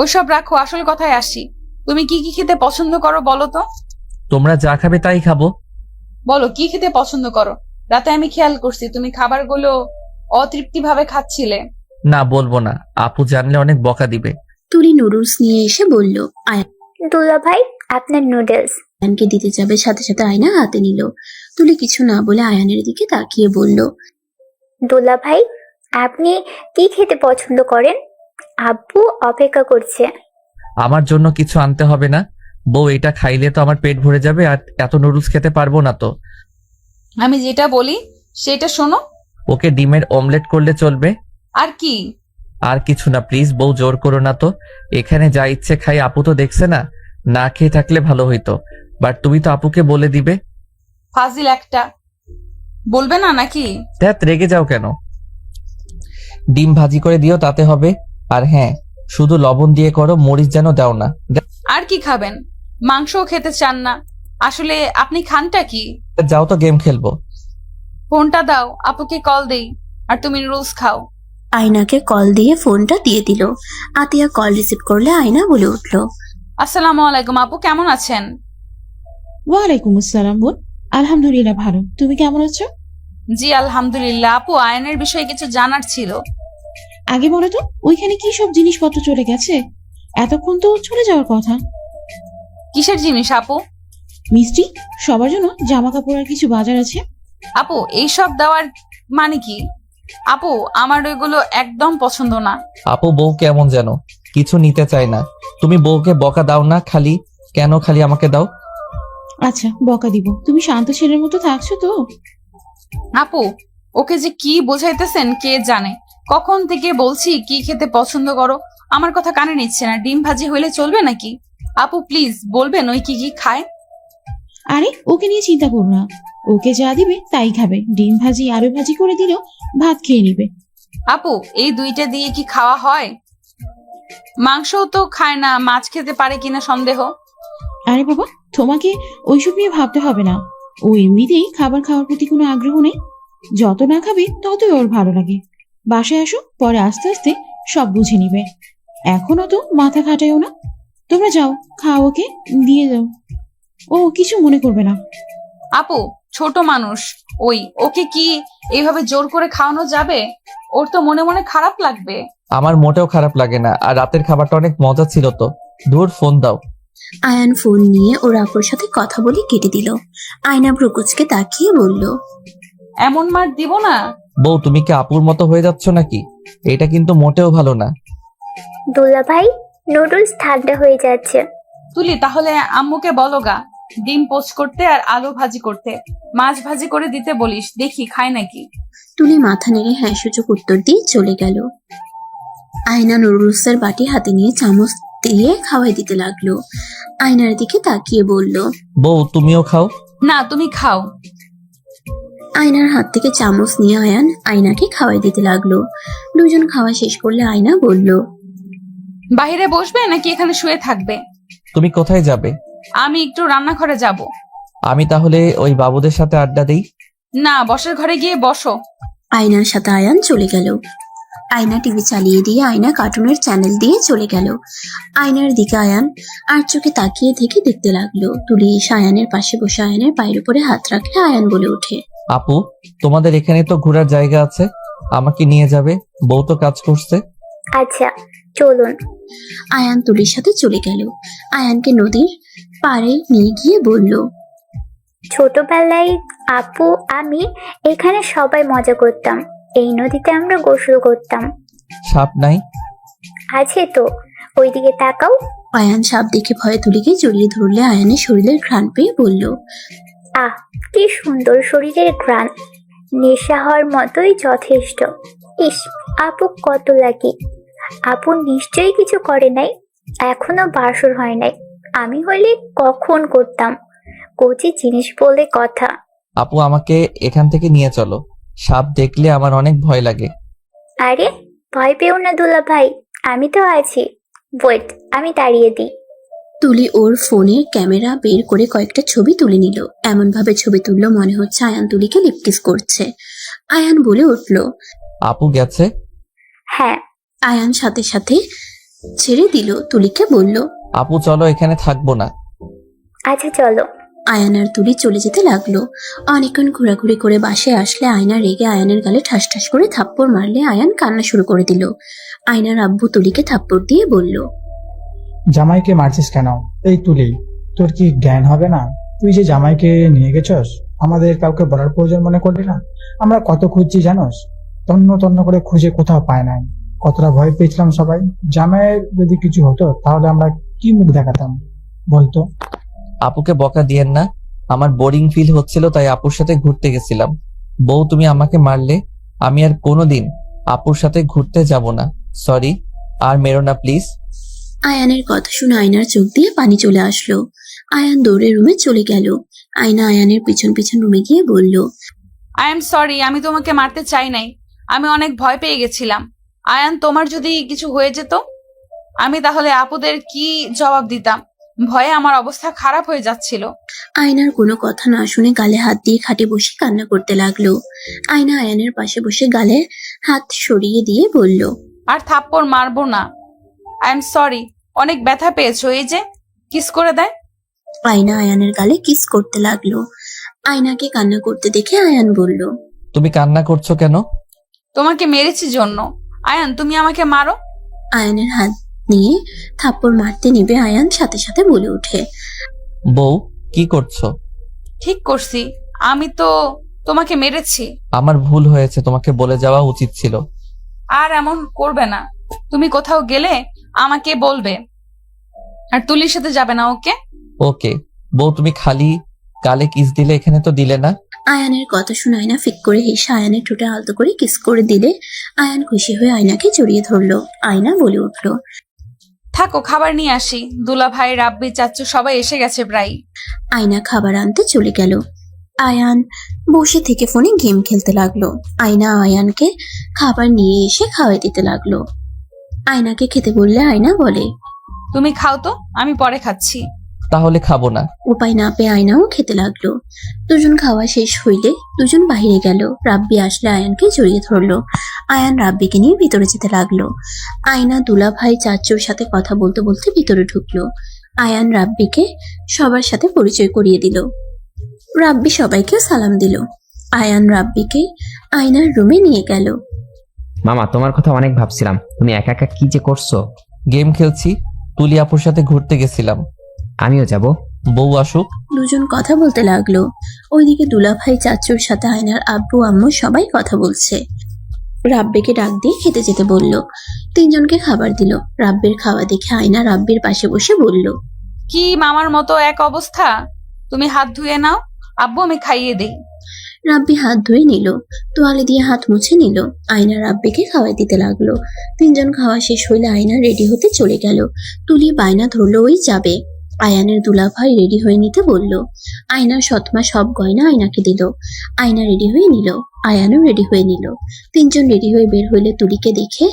B: ওইসব রাখো, আসল কথায় আসি। তুমি কি কি খেতে পছন্দ করো বলো তো?
A: তোমরা যা খাবে তাই খাবো।
B: বলো কি খেতে পছন্দ করো। রাতে আমি খেয়াল করছি তুমি খাবারগুলো অতৃপ্তি ভাবে খাচ্ছিলে।
A: না বলবো না, আপু জানলে অনেক বকা দিবে।
C: তুলি নুডলস নিয়ে এসে বলল।
G: দুলা ভাই আপনার নুডলস।
C: আয়ানকে দিতে যাবে, সাথে সাথে আয়না হাতে নিল। তুলি কিছু না বলে আয়ানের দিকে তাকিয়ে বলল,
G: দুলা ভাই আপনি কি খেতে পছন্দ করেন? আব্বু অপেক্ষা করছে।
A: আমার জন্য কিছু আনতে হবে না বউ, এটা খাইলে তো আমার পেট ভরে যাবে আর এত নুডলস খেতে পারবো না তো।
B: আমি যেটা বলি সেটা শোনো।
A: ওকে ডিমের অমলেট করলে চলবে।
B: আর কি?
A: আর কিছু না প্লিজ বউ, জোর করো না তো। এখানে যা ইচ্ছে খাই, আপু তো দেখছে না। না খেয়ে থাকলে ভালো হইতো, বাট তুমি তো আপুকে বলে দিবে।
B: ফাজিল একটা, বলবে না নাকি?
A: ধ্যাত, রেগে যাও কেন? ডিম ভাজি করে দিও তাতে হবে। আর হ্যাঁ, শুধু লবণ দিয়ে করো, মরিচ যেন দাও না।
B: আর কি খাবেন? মাংসও খেতে চান না? আসলে আপনি খানটা কি?
A: যাও তো, গেম খেলবো।
B: ফোনটা দাও, আপুকে কল দেই, আর তুমি নুডলস খাও।
C: আয়নাকে কল দিয়ে ফোনটা দিয়ে দিল। আতিয়া কল রিসিভ করলে আয়না বলে উঠল,
B: আসসালামু আলাইকুম আপু, কেমন আছেন?
D: ওয়ালাইকুম আসসালাম বোন। আলহামদুলিল্লাহ ভালো, তুমি কেমন আছো?
B: জি আলহামদুলিল্লাহ। আপু আয়নের বিষয়ে কিছু জানার ছিল।
D: আগে বলো তো, ওইখানে কি সব জিনিসপত্র চলে গেছে? এতক্ষণ তো চলে যাওয়ার কথা।
B: কিসের জিনিস আপু?
D: মিষ্টি, সবার জন্য জামা কাপড় আর কিছু বাজার আছে।
B: আপু এইসব দেওয়ার মানে কি? আপু আমার ওইগুলো একদম পছন্দ না।
A: আপু বউ কেমন যেন কিছু নিতে চায় না। তুমি বউকে বকা দাও না, কেন খালি আমাকে দাও?
D: আচ্ছা বকা দিব, তুমি শান্ত ছেলের মতো থাকছো তো?
B: আপু ওকে যে কি বোঝাইতেছেন কে জানে। কখন থেকে বলছি কি খেতে পছন্দ করো, আমার কথা কানে নিচ্ছে না। ডিম ভাজি হইলে চলবে নাকি? আপু প্লিজ বলবেন ওই কি কি খায়?
D: আরে ওকে নিয়ে চিন্তা করো না, ওকে যা দিবে তাই খাবে। ডিম ভাজি আলু ভাজি করে দিলেও ভাত খেয়ে নিবে।
B: আপু এই দুইটা দিয়ে কি খাওয়া হয়? মাংসও তো খায় না, মাছ খেতে পারে কিনা সন্দেহ।
D: আরে বাবা, তোমাকে ওইসব নিয়ে ভাবতে হবে না। ও এমনিতেই খাবার খাওয়ার প্রতি কোনো আগ্রহ নেই। যত না খাবে ততই ওর ভালো লাগে। বাসায় আসো, পরে আস্তে আস্তে সব বুঝে নিবে। এখনো তো মাথা খাটাইও না। তোমরা যাও, খাও, ওকে দিয়ে দাও, ও কিছু মনে করবে না।
B: আপু ছোট মানুষ, ওকে কি এইভাবে জোর করে খাওয়ানো যাবে? ওর তো মনে মনে খারাপ লাগবে।
A: আমার মোটেও খারাপ লাগে না, আর রাতের খাবারটা অনেক মজা ছিল তো। ধুর, ফোন দাও।
C: আয়ান ফোন নিয়ে ওর আপুর সাথে কথা বলে কেটে দিল। আয়না ব্রুকুচকে তাকিয়ে বলল,
B: এমন মার দিব না।
A: বউ তুমি কি আপুর মতো হয়ে যাচ্ছ নাকি? এটা কিন্তু মোটেও ভালো না।
G: দুলা ভাই নুডলস ঠান্ডা হয়ে যাচ্ছে।
B: তুলি তাহলে আম্মুকে বলো গা ডিম পোচ করতে আর আলু ভাজি করতে, মাছ ভাজি করে দিতে বলিস, দেখি খায় নাকি।
C: তুলি মাথা নেড়ে হ্যাঁ সূচক উত্তর দিয়ে চলে গেল। আয়না নুডলসের বাটি হাতে নিয়ে চামচ দিয়ে খাওয়াই দিতে লাগলো। আয়নার দিকে তাকিয়ে বলল,
A: বউ তুমিও খাও।
B: না তুমি খাও।
C: আয়নার হাত থেকে চামচ নিয়ে আয়ান আয়নাকে খাওয়াই দিতে লাগলো। দুজন খাওয়া শেষ করলে আয়না বলল,
B: বাইরে বসবে নাকি এখানে শুয়ে থাকবে?
A: তুমি কোথায় যাবে?
B: আমি একটু রান্নাঘরে যাব।
A: আমি তাহলে ওই বাবুদের সাথে আড্ডা দিই।
B: না, বসার ঘরে গিয়ে বসো।
C: আয়নার সাথে আয়ান চলে গেল। আয়না টিভি চালিয়ে দিয়ে আয়না কার্টুনের চ্যানেল দিয়ে চলে গেল। আয়নার দিকে আয়ান আর চোখে তাকিয়ে থেকে দেখতে লাগলো। তুলি এসে আয়ানের পাশে বসে আয়ানের পায়ের উপরে হাত রাখলে আয়ান বলে ওঠে,
A: আপু, তোমাদের এখানে তো ঘোরার জায়গা আছে, আমাকে নিয়ে যাবে? বউ তো কাজ করছে।
G: আচ্ছা চলুন।
C: আয়ান তুলির সাথে চলে গেল। আয়ানকে নদীর পাড়ে নিয়ে গিয়ে বলল,
G: ছোটবেলায় আপু আমি এখানে সবাই মজা করতাম। এই নদীতে আমরা গোসল করতাম।
A: সাপ নাই?
G: আছে তো, ওইদিকে তাকাও।
C: আয়ান সাপ দেখে ভয়ে তুলিকে জড়িয়ে ধরলে আয়ানের শরীরের ঘ্রাণ পেয়ে বলল,
G: আহ কি সুন্দর শরীরের ঘ্রাণ, নেশা হওয়ার মতোই যথেষ্ট। ইস, আপু কত লাগে। আপু নিশ্চয়ই কিছু করে নাই, এখনো বাসর হয় নাই। আমি হলে কখন করতাম, কচি জিনিস বলে কথা।
A: আপু, আমাকে এখান থেকে নিয়ে চলো, সাপ দেখলে আমার অনেক ভয় লাগে।
G: আরে ভয় পেও না দুলা ভাই, আমি তো আছি। ওয়েট, আমি তাড়িয়ে দিই।
C: তুলি ওর ফোনের ক্যামেরা বের করে কয়েকটা ছবি তুলে নিল। এমন ভাবে ছবি তুললো মনে হচ্ছে আয়ান তুলিকে লিপকিস করছে। আয়ান বলে উঠল,
A: আপু গেছে?
G: হ্যাঁ।
C: আয়ান সাথে সাথে ছেড়ে দিল। তুলিকে বলল,
A: আপু চলো, এখানে থাকবো না।
G: আচ্ছা চলো।
C: আয়ান আর তুলি চলে যেতে লাগলো। অনেকক্ষণ ঘোরাঘুরি করে বাসে আসলে আয়না রেগে আয়ানের গালে ঠাস ঠাস করে থাপ্পড় মারলে আয়ান কান্না শুরু করে দিল। আয়নার আব্বু তুলিকে থাপ্পড় দিয়ে বলল,
H: জামাইকে মারছিস কেন? এই তুলি, তোর কি জ্ঞান হবে না? তুই যে জামাইকে নিয়ে গেছস, আমাদের কাউকে বলার প্রয়োজন মনে করলি না? আমরা কত খুঁজছি জানোস? তন্ন তন্ন করে খুঁজে কোথাও পায় নাই। কতটা ভয় পেয়েছিলাম সবাই। জামাইয়ের যদি কিছু হতো তাহলে আমরা কি মুখ দেখাতাম বলতো?
A: আপুকে বকা দিয়েন না, আমার বোরিং ফিল হচ্ছিল তাই আপুর সাথে ঘুরতে গেছিলাম। বউ, তুমি আমাকে মারলে, আমি আর কোনোদিন আপুর সাথে ঘুরতে যাব না। সরি, আর মেরো না প্লিজ।
C: আয়ানের কথা শুনে আয়নার চোখ দিয়ে পানি চলে আসলো। আয়ান দৌড়ে রুমে চলে গেল। আয়না আয়ানের পিছন পিছন রুমে গিয়ে বলল,
B: আই এম সরি, আমি তোমাকে মারতে চাই নাই। আমি অনেক ভয় পেয়ে গেছিলাম। আয়ান, তোমার যদি কিছু হয়ে যেত, আমি তাহলে আপুদের কি জবাব দিতাম? ভয়ে আমার অবস্থা খারাপ হয়ে যাচ্ছিল।
C: আয়নার কোনো কথা না শুনে গালে হাত দিয়ে খাটে বসে কান্না করতে লাগলো। আয়না আয়ানের পাশে বসে গালে হাত সরিয়ে দিয়ে বলল,
B: আর থাপ্পড় মারবো না। আই এম সরি, অনেক ব্যথা পেয়েছো। এই যে কিস করে দেয়।
C: আয়না আয়ানের গালে কিস করতে লাগলো। আয়নাকে কান্না করতে দেখে আয়ান বলল,
A: তুমি কান্না করছো কেন?
B: তোমাকে মেরেছি জন্য। আয়ান, তুমি আমাকে মারো।
C: আয়ানের হাত নিয়ে থাপ্পড় মারতে নেবে আয়ান সাথে সাথে বলে ওঠে,
A: বউ, কি করছো?
B: ঠিক করছি, আমি তো তোমাকে মেরেছি।
A: আমার ভুল হয়েছে, তোমাকে বলে যাওয়া উচিত ছিল।
B: আর এমন করবে না। তুমি কোথাও গেলে আমাকে বলবে, আর তুলির সাথে যাবে না, ওকে?
A: ওকে। বউ, তুমি খালি গালে কিস দিলে, এখানে তো দিলে না।
C: আয়ানের কথা শুনে আয়না ফিক করে হেসে আয়ানের ঠোঁটে আলতো করে কিস করে দিলে আয়ান খুশি হয়ে আয়নাকে জড়িয়ে ধরলো। আয়না বলে উঠল,
B: থাকো, খাবার নিয়ে আসি। দুলা ভাই, রাব্বি, চাচ্চু সবাই এসে গেছে প্রায়।
C: আয়না খাবার আনতে চলে গেল। আয়ান বসে থেকে ফোনে গেম খেলতে লাগলো। আয়না আয়ানকে খাবার নিয়ে এসে খাওয়াই দিতে লাগলো। আয়নাকে খেতে বললে আয়না বলে,
B: তুমি খাও তো, আমি পরে খাচ্ছি।
A: তাহলে খাবো না।
C: উপায় না পেয়ে আয়নাও খেতে লাগলো। দুজন খাওয়া শেষ হইলে দুজন বাইরে গেল। রাব্বি আসলে আয়ানকে জড়িয়ে ধরলো। আয়ান রাব্বিকে নিয়ে ভিতরে যেতে লাগলো। আয়না দুলা ভাই চাচুর সাথে কথা বলতে বলতে ভিতরে ঢুকলো। আয়ান রাব্বিকে সবার সাথে পরিচয় করিয়ে দিল। রাব্বি সবাইকে সালাম দিল। আয়ান রাব্বিকে আয়নার রুমে নিয়ে গেল।
F: মামা, তোমার কথা অনেক ভাবছিলাম। তুমি একা একা কি যে করছো।
A: গেম খেলছি, তুলি আপুর সাথে ঘুরতে গেছিলাম।
F: আমিও যাব।
A: বউ আসুক।
C: দুজন কথা বলতে লাগলো। ওইদিকে দুলা ভাই চাচুর সাথে আয়নার আব্বু আম্মু সবাই কথা বলছে। রাব্বিকে ডাক দিয়ে খেতে যেতে বলল। তিনজনকে খাবার দিল। রাব্বির খাওয়া দেখে আয়না রাব্বির পাশে বসে বলল,
B: কি মামার মতো এক অবস্থা? তুমি হাত ধুয়ে নাও, আব্বু আমি খাইয়ে দেই।
C: রাব্বি হাত ধুয়ে নিল, তোয়ালে দিয়ে হাত মুছে নিল। আয়না রাব্বিকে খাওয়াই দিতে লাগলো। তিনজন খাওয়া শেষ হইলে আয়না রেডি হতে চলে গেল। তুলি বায়না ধরলো ওই যাবে। আয়ানের দুলাভাই রেডি হয়ে নিতে বলল। আয়নার সৎমা সব গয়না আয়নাকে দিল। আয়না রেডি হয়ে নিল, আয়ানও রেডি হয়ে নিল। তিনজন রেডি হয়ে বের হইলে তুলিকে দেখে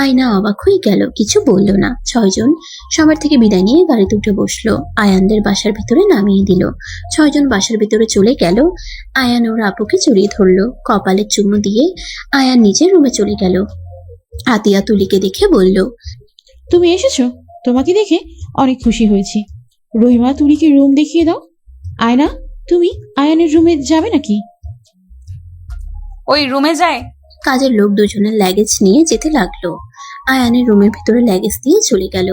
C: আয়না অবাক হয়ে গেল, কিছু বলল না। ছয়জন সবার থেকে বিদায় নিয়ে গাড়িতে উঠে বসলো, আয়ানদের বাসার ভিতরে নামিয়ে দিল। ছয়জন বাসার ভিতরে চলে গেল। আয়ান ওর আপুকে জড়িয়ে ধরলো, কপালে চুমু দিয়ে আয়ান নিজের রুমে চলে গেল। আতিয়া তুলিকে দেখে বলল,
D: তুমি এসেছো, তোমাকে দেখে অনেক খুশি হয়েছি। রহিমা, তুলিকে রুম দেখিয়ে দাও। আয়না, তুমি আয়ানের রুমে যাবে নাকি?
B: ওই রুমে যায়।
C: কাজের লোক দুজনের ল্যাগেজ নিয়ে যেতে লাগলো। আয়ানের রুমের ভিতরে ল্যাগেজ দিয়ে চলে গেল,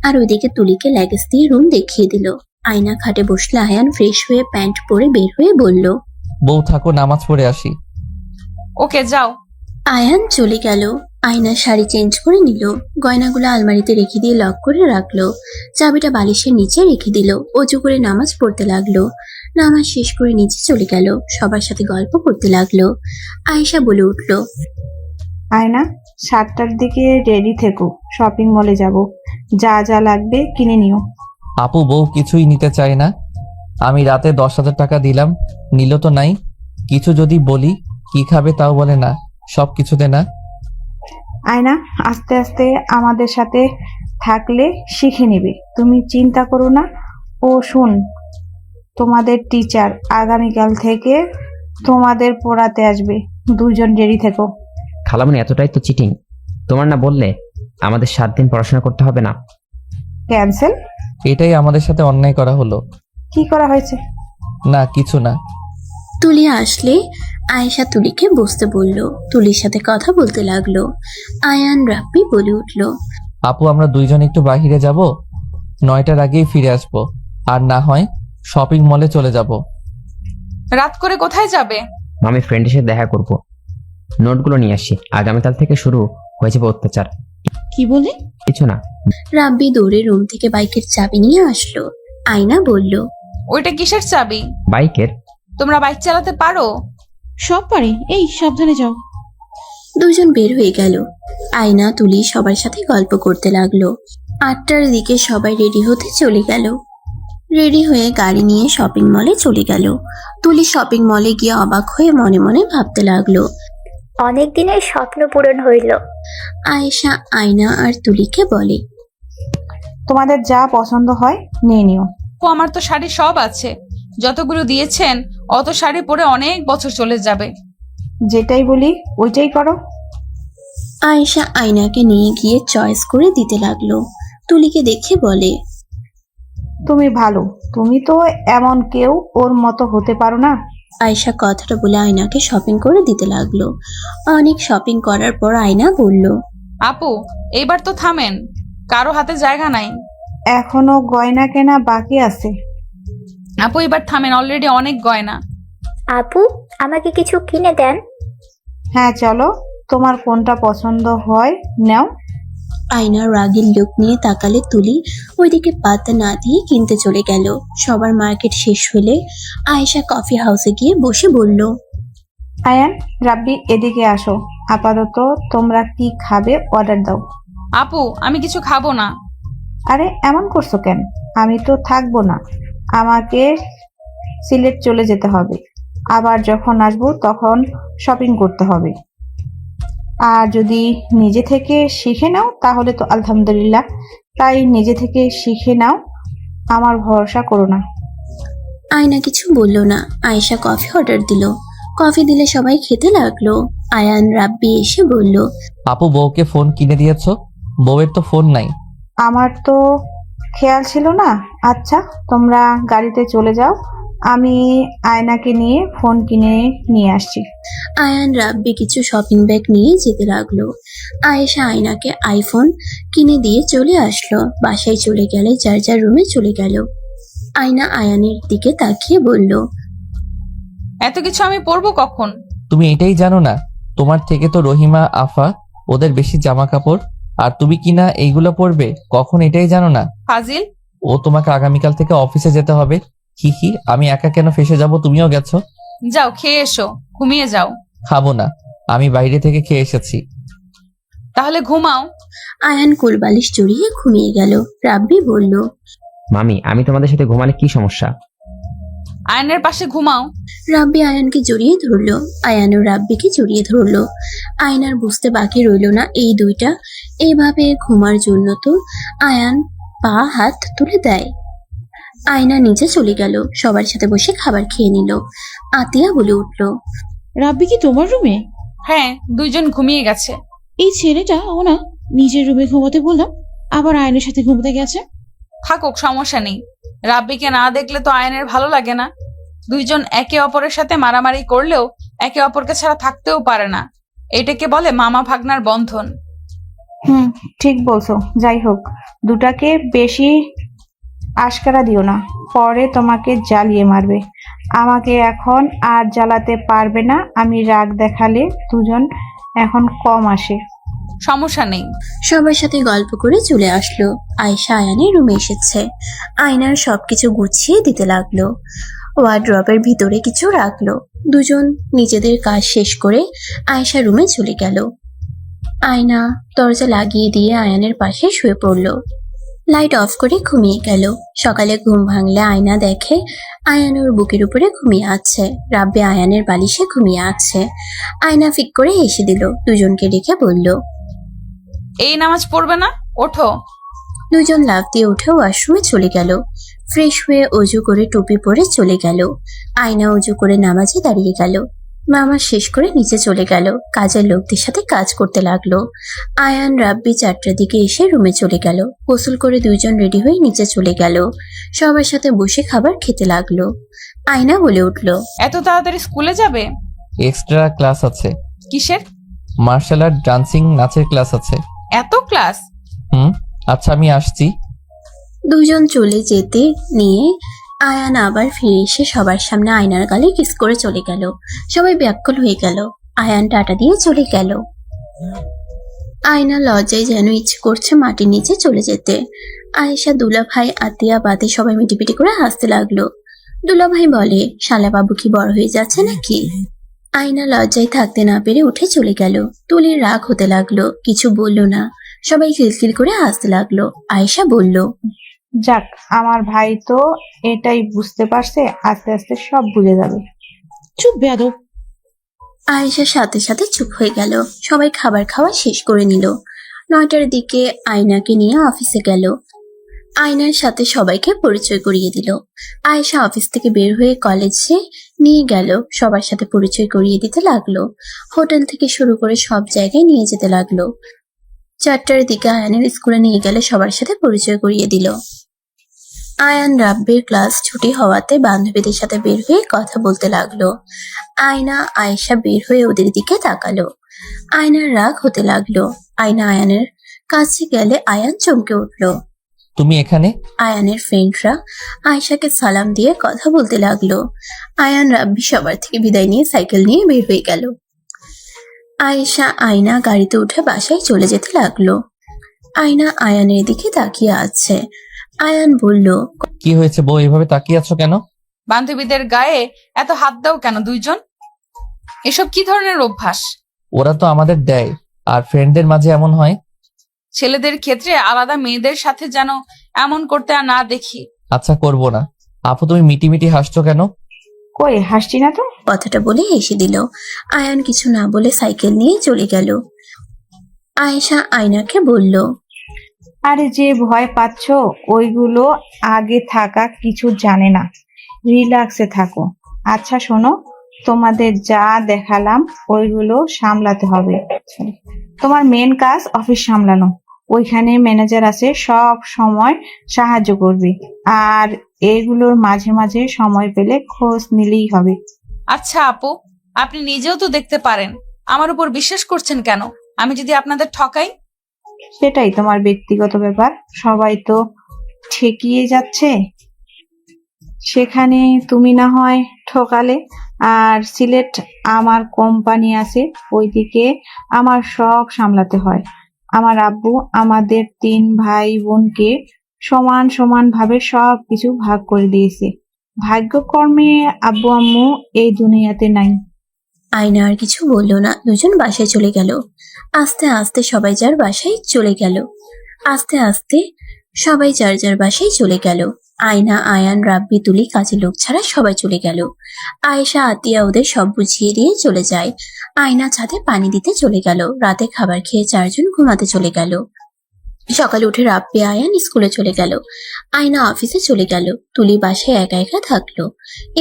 C: আর ওইদিকে তুলিকে ল্যাগেজ দিয়ে রুম দেখিয়ে দিল। আয়না খাটে বসলে আয়ান ফ্রেশ হয়ে প্যান্ট পরে বের হয়ে বলল,
A: বউ থাকো, নামাজ পড়ে আসি।
B: ওকে যাও।
C: আয়ান চলে গেল। আয়না শাড়ি চেঞ্জ করে নিল, গয়নাগুলো আলমারিতে রেখে দিয়ে লক করে রাখলো, চাবিটা বালিশের নিচে রেখে দিল। অজু করে নামাজ পড়তে লাগলো। নামাজ শেষ করে নিচে চলে গেল, সবার সাথে গল্প করতে লাগলো। আয়েশা বলে উঠল,
E: আয়না, 7টার দিকে রেডি থেকো, শপিং মলে যাব, যা যা লাগবে কিনে নিও।
A: আপু বউ কিছুই নিতে চায় না। আমি রাতে 10,000 টাকা দিলাম, নিল তো নাই। কিছু যদি বলি কি খাবে তাও বলে না, সব কিছুতে না।
E: আয়না, আস্তে আস্তে আমাদের সাথে থাকলে শিখে নেবে, তুমি চিন্তা করো না। ও শুন, তোমাদের টিচার আগামীকাল থেকে তোমাদের পড়াতে আসবে, দুজন রেডি থেকো।
F: খালামণি, এতটাই তো চিটিং। তোমার না বললে আমাদের 7 দিন পড়াশোনা করতে হবে না?
E: ক্যান্সেল?
A: এটাই আমাদের সাথে অন্যায় করা হলো।
E: কি করা হয়েছে?
A: না কিছু না।
C: তুলি আসলে আয়েশা তুলিকে বসতে বলল, তুলির সাথে কথা বলতে লাগলো। আয়ান রাব্বি বলে উঠল,
A: আপু আমরা দুইজন একটু বাহিরে যাব, 9টার আগেই ফিরে আসবো, আর না হয় শপিং মলে চলে যাব।
B: রাত করে কোথায় যাবে?
F: আমি ফ্রেন্ডের সাথে দেখা করব, নোটগুলো নিয়ে আসি। আগামীকাল থেকে শুরু হয়ে যাবে অত্যাচার।
D: কি বলে?
F: কিছু না।
C: রাব্বি দৌড়ে রুম থেকে বাইকের চাবি নিয়ে আসলো। আয়না বলল,
B: ওইটা কিসের চাবি?
F: বাইকের।
B: তোমরা বাইক চালাতে পারো?
D: সব পারে। এই সাবধানে যাও।
C: দুজন বের হয়ে গেল। আয়না তুলি সবার সাথে গল্প করতে লাগলো। 8টার দিকে সবাই রেডি হতে চলে গেল। রেডি হয়ে গাড়ি নিয়ে শপিং মলে চলে গেল। তুলি শপিং মলে গিয়ে অবাক হয়ে মনে মনে ভাবতে লাগলো।
G: অনেক দিনের স্বপ্ন পূরণ হইল।
C: আয়েশা আয়না আর তুলিকে বলে,
E: তোমাদের যা পছন্দ হয় নিয়ে নিও।
B: ও আমার তো শাড়ি সব আছে, যতগুলো দিয়েছেন অত শাড়ি পরে অনেক বছর চলে যাবে।
E: যেটাই বলি ওইটাই করো।
C: আয়েশা আয়নাকে নিয়ে গিয়ে চয়েস করে দিতে লাগলো। তুলিকে দেখে বলে,
E: তুমি ভালো, তুমি তো এমন কেউ ওর মতো হতে পারো না।
C: আয়েশা কথাটা বলে আয়নাকে শপিং করে দিতে লাগলো। অনেক শপিং করার পর আয়না বলল,
B: আপু এইবার তো থামেন, কারো হাতে জায়গা নাই।
E: এখনো গয়না কেনা বাকি আছে।
B: আপু এবার থামেন, অলরেডি অনেক গয়না।
G: আপু, আমাকে কিছু কিনে দেন।
E: হ্যাঁ চলো, তোমার কোনটা পছন্দ হয় নাও।
C: আয়না রাগের লোক নিয়ে তাকালে তুলি ওইদিকে পাত্তা না দিয়ে কিনতে চলে গেল। সবার মার্কেট শেষ হলে আয়েশা কফি হাউসে গিয়ে বসে বলল,
E: আয়ান, রাব্বি এদিকে আসো, আপাতত তোমরা কি খাবে অর্ডার দাও।
B: আপু আমি কিছু খাবো না।
E: আরে এমন করছো কেন? আমি তো থাকবো না, আমাকে সিলেট চলে যেতে হবে, আবার যখন আসবো তখন শপিং করতে হবে। আর যদি নিজে থেকে শিখে নাও তাহলে তো আলহামদুলিল্লাহ, তাই নিজে থেকে শিখে নাও, আমার ভরসা করো না।
C: আয়না কিছু বলল না। আয়েশা কফি অর্ডার দিল। কফি দিলে সবাই খেতে লাগলো। আয়ান রাব্বি এসে বলল,
A: আপু বউকে ফোন কিনে দিয়েছো? বউয়ের তো ফোন নাই।
E: আমার তো খেয়াল ছিল না। আচ্ছা তোমরা গাড়িতে চলে যাও, আমি আয়নাকে নিয়ে ফোন কিনে নিয়ে আসছি।
C: আয়ান রাব্বি কিছু শপিং ব্যাগ নিয়ে যেতে লাগলো। আয়েশা আয়নাকে আইফোন কিনে দিয়ে চলে আসলো। বাসায় চলে গেলে যার যার রুমে চলে গেল। আয়না আয়ানের দিকে তাকিয়ে বলল,
B: এত কিছু আমি পরবো কখন?
A: তুমি এটাই জানো না? তোমার থেকে তো রহিমা আফা ওদের বেশি জামা কাপড়, আর তুমি কিনা এইগুলো পরবে কখন এটাই জানো না?
B: ফাজিল।
A: ও তোমাকে আগামীকাল থেকে অফিসে যেতে হবে। কি আমি একা কেন ফেসে যাব? তুমিও গেছো।
B: যাও খেয়ে এসো, ঘুমিয়ে যাও।
A: খাবো না, আমি বাইরে থেকে খেয়ে এসেছি।
B: তাহলে ঘুমাও।
C: আয়ান কুলবালিশ জড়িয়ে ঘুমিয়ে গেল। রাব্বি বলল,
F: মামি, আমি তোমাদের সাথে ঘুমালে কি সমস্যা?
B: আয়নের পাশে ঘুমাও।
C: রাব্বি আয়ানকে জড়িয়ে ধরলো, আয়ানও রাব্বিকে জড়িয়ে ধরলো। আয়নার বুঝতে বাকি রইলো না এই দুইটা এইভাবে ঘুমার জন্য তো আয়ান পা হাত তুলে দেয়। আয়না নিচে চলে গেল, সবার সাথে বসে খাবার খেয়ে নিল। আতিয়া বলে উঠল,
D: রাব্বি কি তোমার রুমে?
B: হ্যাঁ, দুইজন ঘুমিয়ে গেছে।
D: এই ছেলেটা ও না নিজের রুমে ঘুমাতে বললাম, আবার আয়নের সাথে ঘুমতে গেছে।
B: থাকুক, সমস্যা নেই। রাব্বিকে না দেখলে তো আয়নের ভালো লাগে না। দুইজন একে অপরের সাথে মারামারি করলেও একে অপরকে ছাড়া থাকতেও পারে না। এটাকে বলে মামা ভাগ্নার বন্ধন।
E: ঠিক বলছো। যাই হোক, দুটাকে বেশি আশকারা দিও না, পরে তোমাকে জ্বালিয়ে মারবে। আমাকে এখন আর জ্বালাতে পারবে না। আমি রাগ দেখালে দুজন এখন কম আসে।
B: সমস্যা নেই।
C: সবার সাথে গল্প করে চলে আসলো। আয়েশা আয়ানের রুমে এসেছে। আয়নার সবকিছু গুছিয়ে দিতে লাগলো, ওয়ার্ড্রপের ভিতরে কিছু রাখলো। দুজন নিজেদের কাজ শেষ করে আয়েশা রুমে চলে গেল। আয়না দরজা লাগিয়ে দিয়ে আয়ানের পাশে শুয়ে পড়ল। লাইট অফ করে ঘুমিয়ে গেল। সকালে ঘুম ভাঙলে আয়না দেখে আয়ান ওর বুকের উপরে ঘুমিয়ে আছে, রাব্বি আয়ানের বালিশে ঘুমিয়ে আছে। আয়না ফিক করে হেসে দিল, দুজনকে ডেকে বলল,
B: এই নামাজ পড়বে না? ওঠো।
C: দুজন লাফ দিয়ে উঠে ওয়াশরুমে চলে গেল। ফ্রেশ হয়ে অজু করে টুপি পরে চলে গেল। আয়না অজু করে নামাজে দাঁড়িয়ে গেল। নামাজ শেষ করে নিচে চলে গেল, কাজের লোকদের সাথে কাজ করতে লাগলো। আয়ান রাব্বি 4টার দিকে এসে রুমে চলে গেল। গোসল করে দুইজন রেডি হয়ে নিচে চলে গেল, সবার সাথে বসে খাবার খেতে লাগলো। আয়না বলে উঠল,
B: এত তাড়াতাড়ি স্কুলে যাবে?
A: এক্সট্রা ক্লাস আছে।
B: কিসের?
A: মার্শাল আর্ট, ডান্সিং, নাচের ক্লাস আছে।
B: এত ক্লাস?
A: আচ্ছা, আমি আসছি।
C: দুজন চলে যেতে নিয়ে আয়ান আবার ফিরে এসে সবার সামনে আয়নার গালে কিস করে চলে গেল। সবাই ব্যাকুল হয়ে গেল। আয়ান টাটা দিয়ে চলে গেল। আয়না লজ্জায় যেন ইচ্ছে করছে মাটির নিচে চলে যেতে। আয়েশা, দুলা ভাই, আতিয়া বাদে সবাই মিটিপিটি করে হাসতে লাগলো। দুলা ভাই বলে, শালা বাবু কি বড় হয়ে যাচ্ছে নাকি? আয়না লজ্জায় থাকতে না পেরে উঠে চলে গেল। তুলির রাগ হতে লাগলো, কিছু বলল না। সবাই খিলখিল করে হাসতে লাগলো। আয়েশা বলল,
E: যাক, আমার ভাই তো এটাই বুঝতে পারছে, আস্তে আস্তে সব ভুলে যাবে।
D: চুপ বেয়াদব।
C: আয়েশার সাথে সাথে চুপ হয়ে গেল। সবাই খাবার খাওয়া শেষ করে নিল। 9টার দিকে আয়নাকে নিয়ে অফিসে গেল। আয়নার সাথে সবাইকে পরিচয় করিয়ে দিল। আয়েশা অফিস থেকে বের হয়ে কলেজে নিয়ে গেল, সবার সাথে পরিচয় করিয়ে দিতে লাগলো। হোটেল থেকে শুরু করে সব জায়গায় নিয়ে যেতে লাগলো। 4টার দিকে আয়ানের স্কুলে নিয়ে গেলে সবার সাথে পরিচয় করিয়ে দিল। আয়ান রাব্বির ক্লাস ছুটি হওয়াতে বান্ধবীদের সাথে বের হয়ে কথা বলতে লাগলো। আয়না আয়েশা বের হয়ে ওদের দিকে তাকালো। আয়নার রাগ হতে লাগলো। আয়না আয়ানের কাছে গেলে আয়ান চমকে উঠলো।
A: তুমি এখানে?
C: আয়ানের ফ্রেন্ডরা আয়েশাকে সালাম দিয়ে কথা বলতে লাগলো। আয়ান রাব্বি সবার থেকে বিদায় নিয়ে সাইকেল নিয়ে বের হয়ে গেল। আয়েশা আয়না গাড়িতে উঠে বাসায় চলে যেতে লাগলো। আয়না আয়ানের দিকে তাকিয়ে আছে। আয়ান বলল,
A: কি হয়েছে বউ, এভাবে তাকিয়ে আছো কেন?
B: বান্ধবীদের গায়ে এত হাত দাও কেন দুইজন? এসব কি ধরনের অভ্যাস?
A: ওরা তো আমাদের দেয়, আর ফ্রেন্ডদের মাঝে এমন হয়।
B: ছেলেদের ক্ষেত্রে আলাদা, মেয়েদের সাথে যেন এমন করতে আর না দেখি।
A: আচ্ছা, করব না। আপু, তুমি মিটি মিটি হাসছো কেন?
E: কই, হাসছি না তো।
C: কথাটা বলে হেসে দিল। আয়ান কিছু না বলে সাইকেল নিয়ে চলে গেল। আয়েশা আয়নাকে বলল,
E: আরে যে ভয় পাচ্ছ ওইগুলো আগে থাকা কিছু জানে না, রিল্যাক্সে থাকো। আচ্ছা শোনো, তোমাদের যা দেখালাম ওইগুলো সামলাতে হবে। তোমার মেন কাজ অফিস সামলানো। ওইখানে ম্যানেজার আছে, সব সময় সাহায্য করবে, আর এগুলোর মাঝে মাঝে সময় পেলে খোঁজ নিলেই হবে।
B: আচ্ছা আপু, আপনি নিজেও তো দেখতে পারেন, আমার উপর বিশ্বাস করছেন কেন? আমি যদি আপনাদের ঠকাই?
E: সেটাই তোমার ব্যক্তিগত ব্যাপার, সবাই তো ঠেকিয়ে যাচ্ছে, সেখানে তুমি না হয় ঠকালে। আর সিলেট আমার কোম্পানি আছে, ওইদিকে আমার সব সামলাতে হয়। আমার আব্বু আমাদের 3 ভাই বোনকে সমান সমান ভাবে সব কিছু ভাগ করে দিয়েছে। ভাগ্যকর্মে আব্বু আম্মু এই দুনিয়াতে নাই।
C: আয়না আর কিছু বলল না। দুজন বাসায় চলে গেল। আস্তে আস্তে সবাই যার বাসায় চলে গেল। আস্তে আস্তে সবাই যার যার বাসায় চলে গেল। আয়না, আয়ান, রাব্বি, তুলি, কাজের লোক ছাড়া সবাই চলে গেল। আয়েশা, আতিয়া ওদের সব বুঝিয়ে দিয়ে চলে যায়। আয়না ছাদে পানি দিতে চলে গেল। রাতে খাবার খেয়ে চারজন ঘুমাতে চলে গেল। সকালে উঠে রাব্বি, আয়ান স্কুলে চলে গেল। আয়না অফিসে চলে গেল। তুলি বাসায় একা একা থাকলো।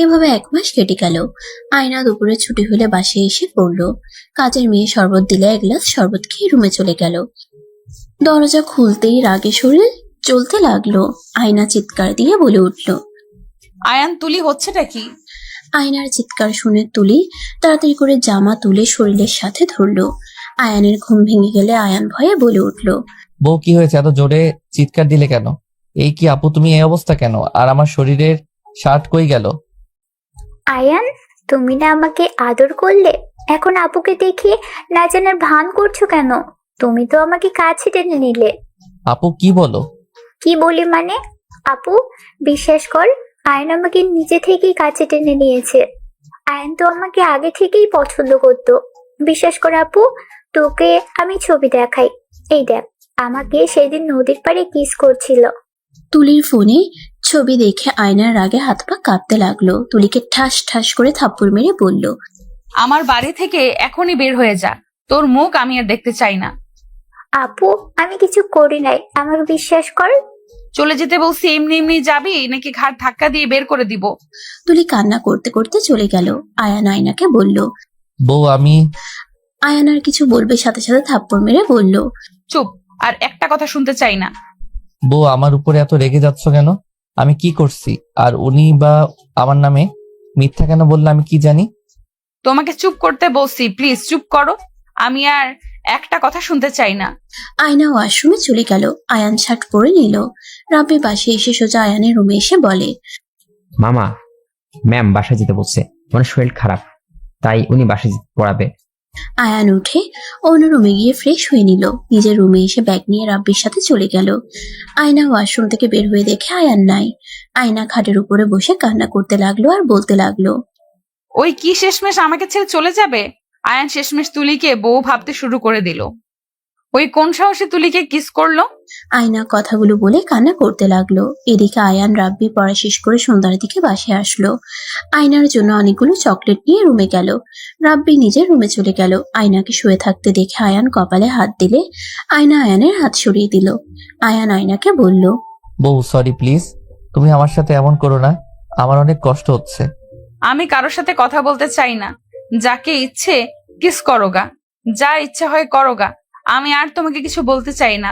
C: এভাবে 1 মাস কেটে গেল। আয়না দুপুরে ছুটি হলে বাসায় এসে পড়লো। কাজের মেয়ে শরবত দিলে 1 গ্লাস শরবত খেয়ে রুমে চলে গেল। দরজা খুলতেই রাগে শরীর চলতে লাগলো। আয়না চিৎকার দিয়ে বলে উঠল।
B: আয়ান, তুলি, হচ্ছেটা কি?
C: আয়নার চিৎকার শুনে তুলি তাড়াতাড়ি করে জামা তুলে শরীরের সাথে ধরলো। আয়ানের ঘুম ভেঙে গেলে আয়ান ভয়ে বলে উঠল।
A: বউ কি হয়েছে, এত জোরে চিৎকার দিলে কেন? এই কি আপু, তুমি এই অবস্থা কেন? আর আমার শরীরের শার্ট কই গেল?
G: আয়ান, তুমি না আমাকে আদর করলে, এখন আপুকে দেখে না জানার ভান করছো কেন? তুমি তো আমাকে কাছে টেনে নিলে।
A: আপু কি বলো?
G: কি বলি মানে? আপু, বিশ্বাস কর, আয়ন আমাকে নিজে থেকেই কাছে টেনে নিয়েছে। আয়ন তো আমাকে আগে থেকেই পছন্দ করতো। বিশ্বাস কর আপু, তোকে আমি ছবি দেখাই। এই দেখ, আমাকে সেদিন নদীর পাড়ে কিস করছিল।
C: তুলির ফোনে ছবি দেখে আয়নার রাগে হাত পা কাঁপতে লাগলো। তুলিকে ঠাস ঠাস করে থাপ্পড় মেরে বলল।
B: আমার বাড়ি থেকে এখনই বের হয়ে যা, তোর মুখ আমি আর দেখতে চাই না।
G: আপু, আমি কিছু করি নাই, আমাকে বিশ্বাস কর।
B: চলে যেতে বলছি, এমনি এমনি যাবি নাকি ঘাট ধাক্কা দিয়ে বের করে দিব?
C: তুলি কান্না করতে করতে চলে গেল। আয়ান আয়নাকে বলল।
A: বউ আমি
C: আয়ান আর কিছু বলবে, সাথে সাথে থাপ্পড় মেরে বলল।
B: চুপ, আর একটা কথা শুনতে চাই না।
A: বউ আমার উপরে এত রেগে যাচ্ছ কেন? আমি কি করছি? আর উনি বা আমার নামে মিথ্যা কেন বললে আমি কি জানি?
B: তোমাকে চুপ করতে বলছি, প্লিজ চুপ করো। আমি আর একটা কথা শুনতে চাই না।
C: আয়না ওয়াশরুমে চলে গেল। আয়ান শার্ট পরে নিল। রাব্বি পাশে এসে সোজা আয়ানের রুমে এসে বলে।
F: মামা, ম্যাম বাসায় যেতে বলছে, মানে শরীর খারাপ, তাই উনি বাসায় পড়াবে।
C: আয়ান উঠে অন্য রুমে গিয়ে ফ্রেশ হয়ে নিল। নিজের রুমে এসে ব্যাগ নিয়ে রাব্বির সাথে চলে গেল। আয়না ওয়াশরুম থেকে বের হয়ে দেখে আয়ান নাই। আয়না খাটের উপরে বসে কান্না করতে লাগলো আর বলতে লাগলো।
B: ওই কি শেষমেশ আমাকে ছেড়ে চলে যাবে? আয়ান শেষমেশ তুলিকে বউ ভাবতে শুরু করে দিল। ওই কোন সাহসে তুলিকে কিস করলো?
C: আয়না কথাগুলো বলে কান্না করতে লাগলো। এদিকে আয়ান, রাব্বি পড়া শেষ করে সন্ধ্যার দিকে বাসায় আসলো। আয়নার জন্য অনেকগুলো চকলেট নিয়ে রুমে গেল। রাব্বি নিজের রুমে চলে গেল। আয়নাকে শুয়ে থাকতে দেখে আয়ান কপালে হাত দিলে আয়না আয়ানের হাত সরিয়ে দিল। আয়ান আয়নাকে বলল।
A: বউ সরি প্লিজ, তুমি আমার সাথে এমন করো না, আমার অনেক কষ্ট হচ্ছে।
B: আমি কারোর সাথে কথা বলতে চাই না। যাকে ইচ্ছে কিস করোগা, যা ইচ্ছে হয় করোগা। আমি আর তোমাকে কিছু বলতে চাই না।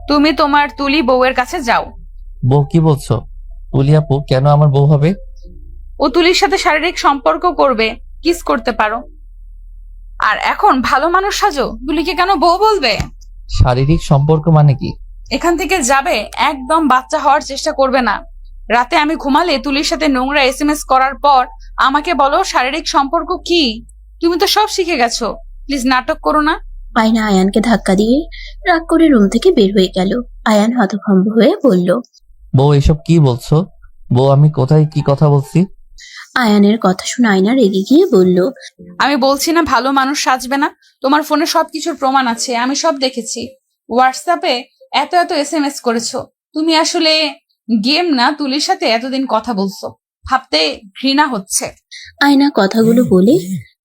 B: তুমি তোমার তুলি বউয়ের কাছে যাও।
A: বউ কি বলছো? তুলি আপু কেন আমার বউ হবে?
B: ও তুলির সাথে শারীরিক সম্পর্ক করবে, কিস করতে পারো। আর এখন ভালো মানুষ সাজো, তুলিকে কেন বউ বলবে?
A: শারীরিক সম্পর্ক মানে কি?
B: এখান থেকে যাবে, একদম বাচ্চা হওয়ার চেষ্টা করবে না। রাতে আমি ঘুমালে তুলির সাথে নোংরা SMS করার পর আমাকে বলো শারীরিক সম্পর্ক কি? তুমি তো সব শিখে গেছো, প্লিজ নাটক করো না।
C: আয়না আয়ানকে ধাক্কা দিয়ে রাগ করে রুম থেকে বের হয়ে গেল। আয়ান হতভম্ব হয়ে বলল।
A: বউ এসব কি বলছো? বউ আমি কোথায় কি কথা বলছি?
C: আয়ানের কথা শুনে আয়না রেগে গিয়ে বলল।
B: আমি বলছি না ভালো মানুষ সাজবে না? তোমার ফোনে সবকিছুর প্রমাণ আছে, আমি সব দেখেছি। হোয়াটসঅ্যাপে এত এত SMS করেছো। তুমি আসলে গেম না তুলির সাথে এতদিন কথা বলছো, ভাবতে ঘৃণা হচ্ছে।
C: আয়না কথাগুলো বলে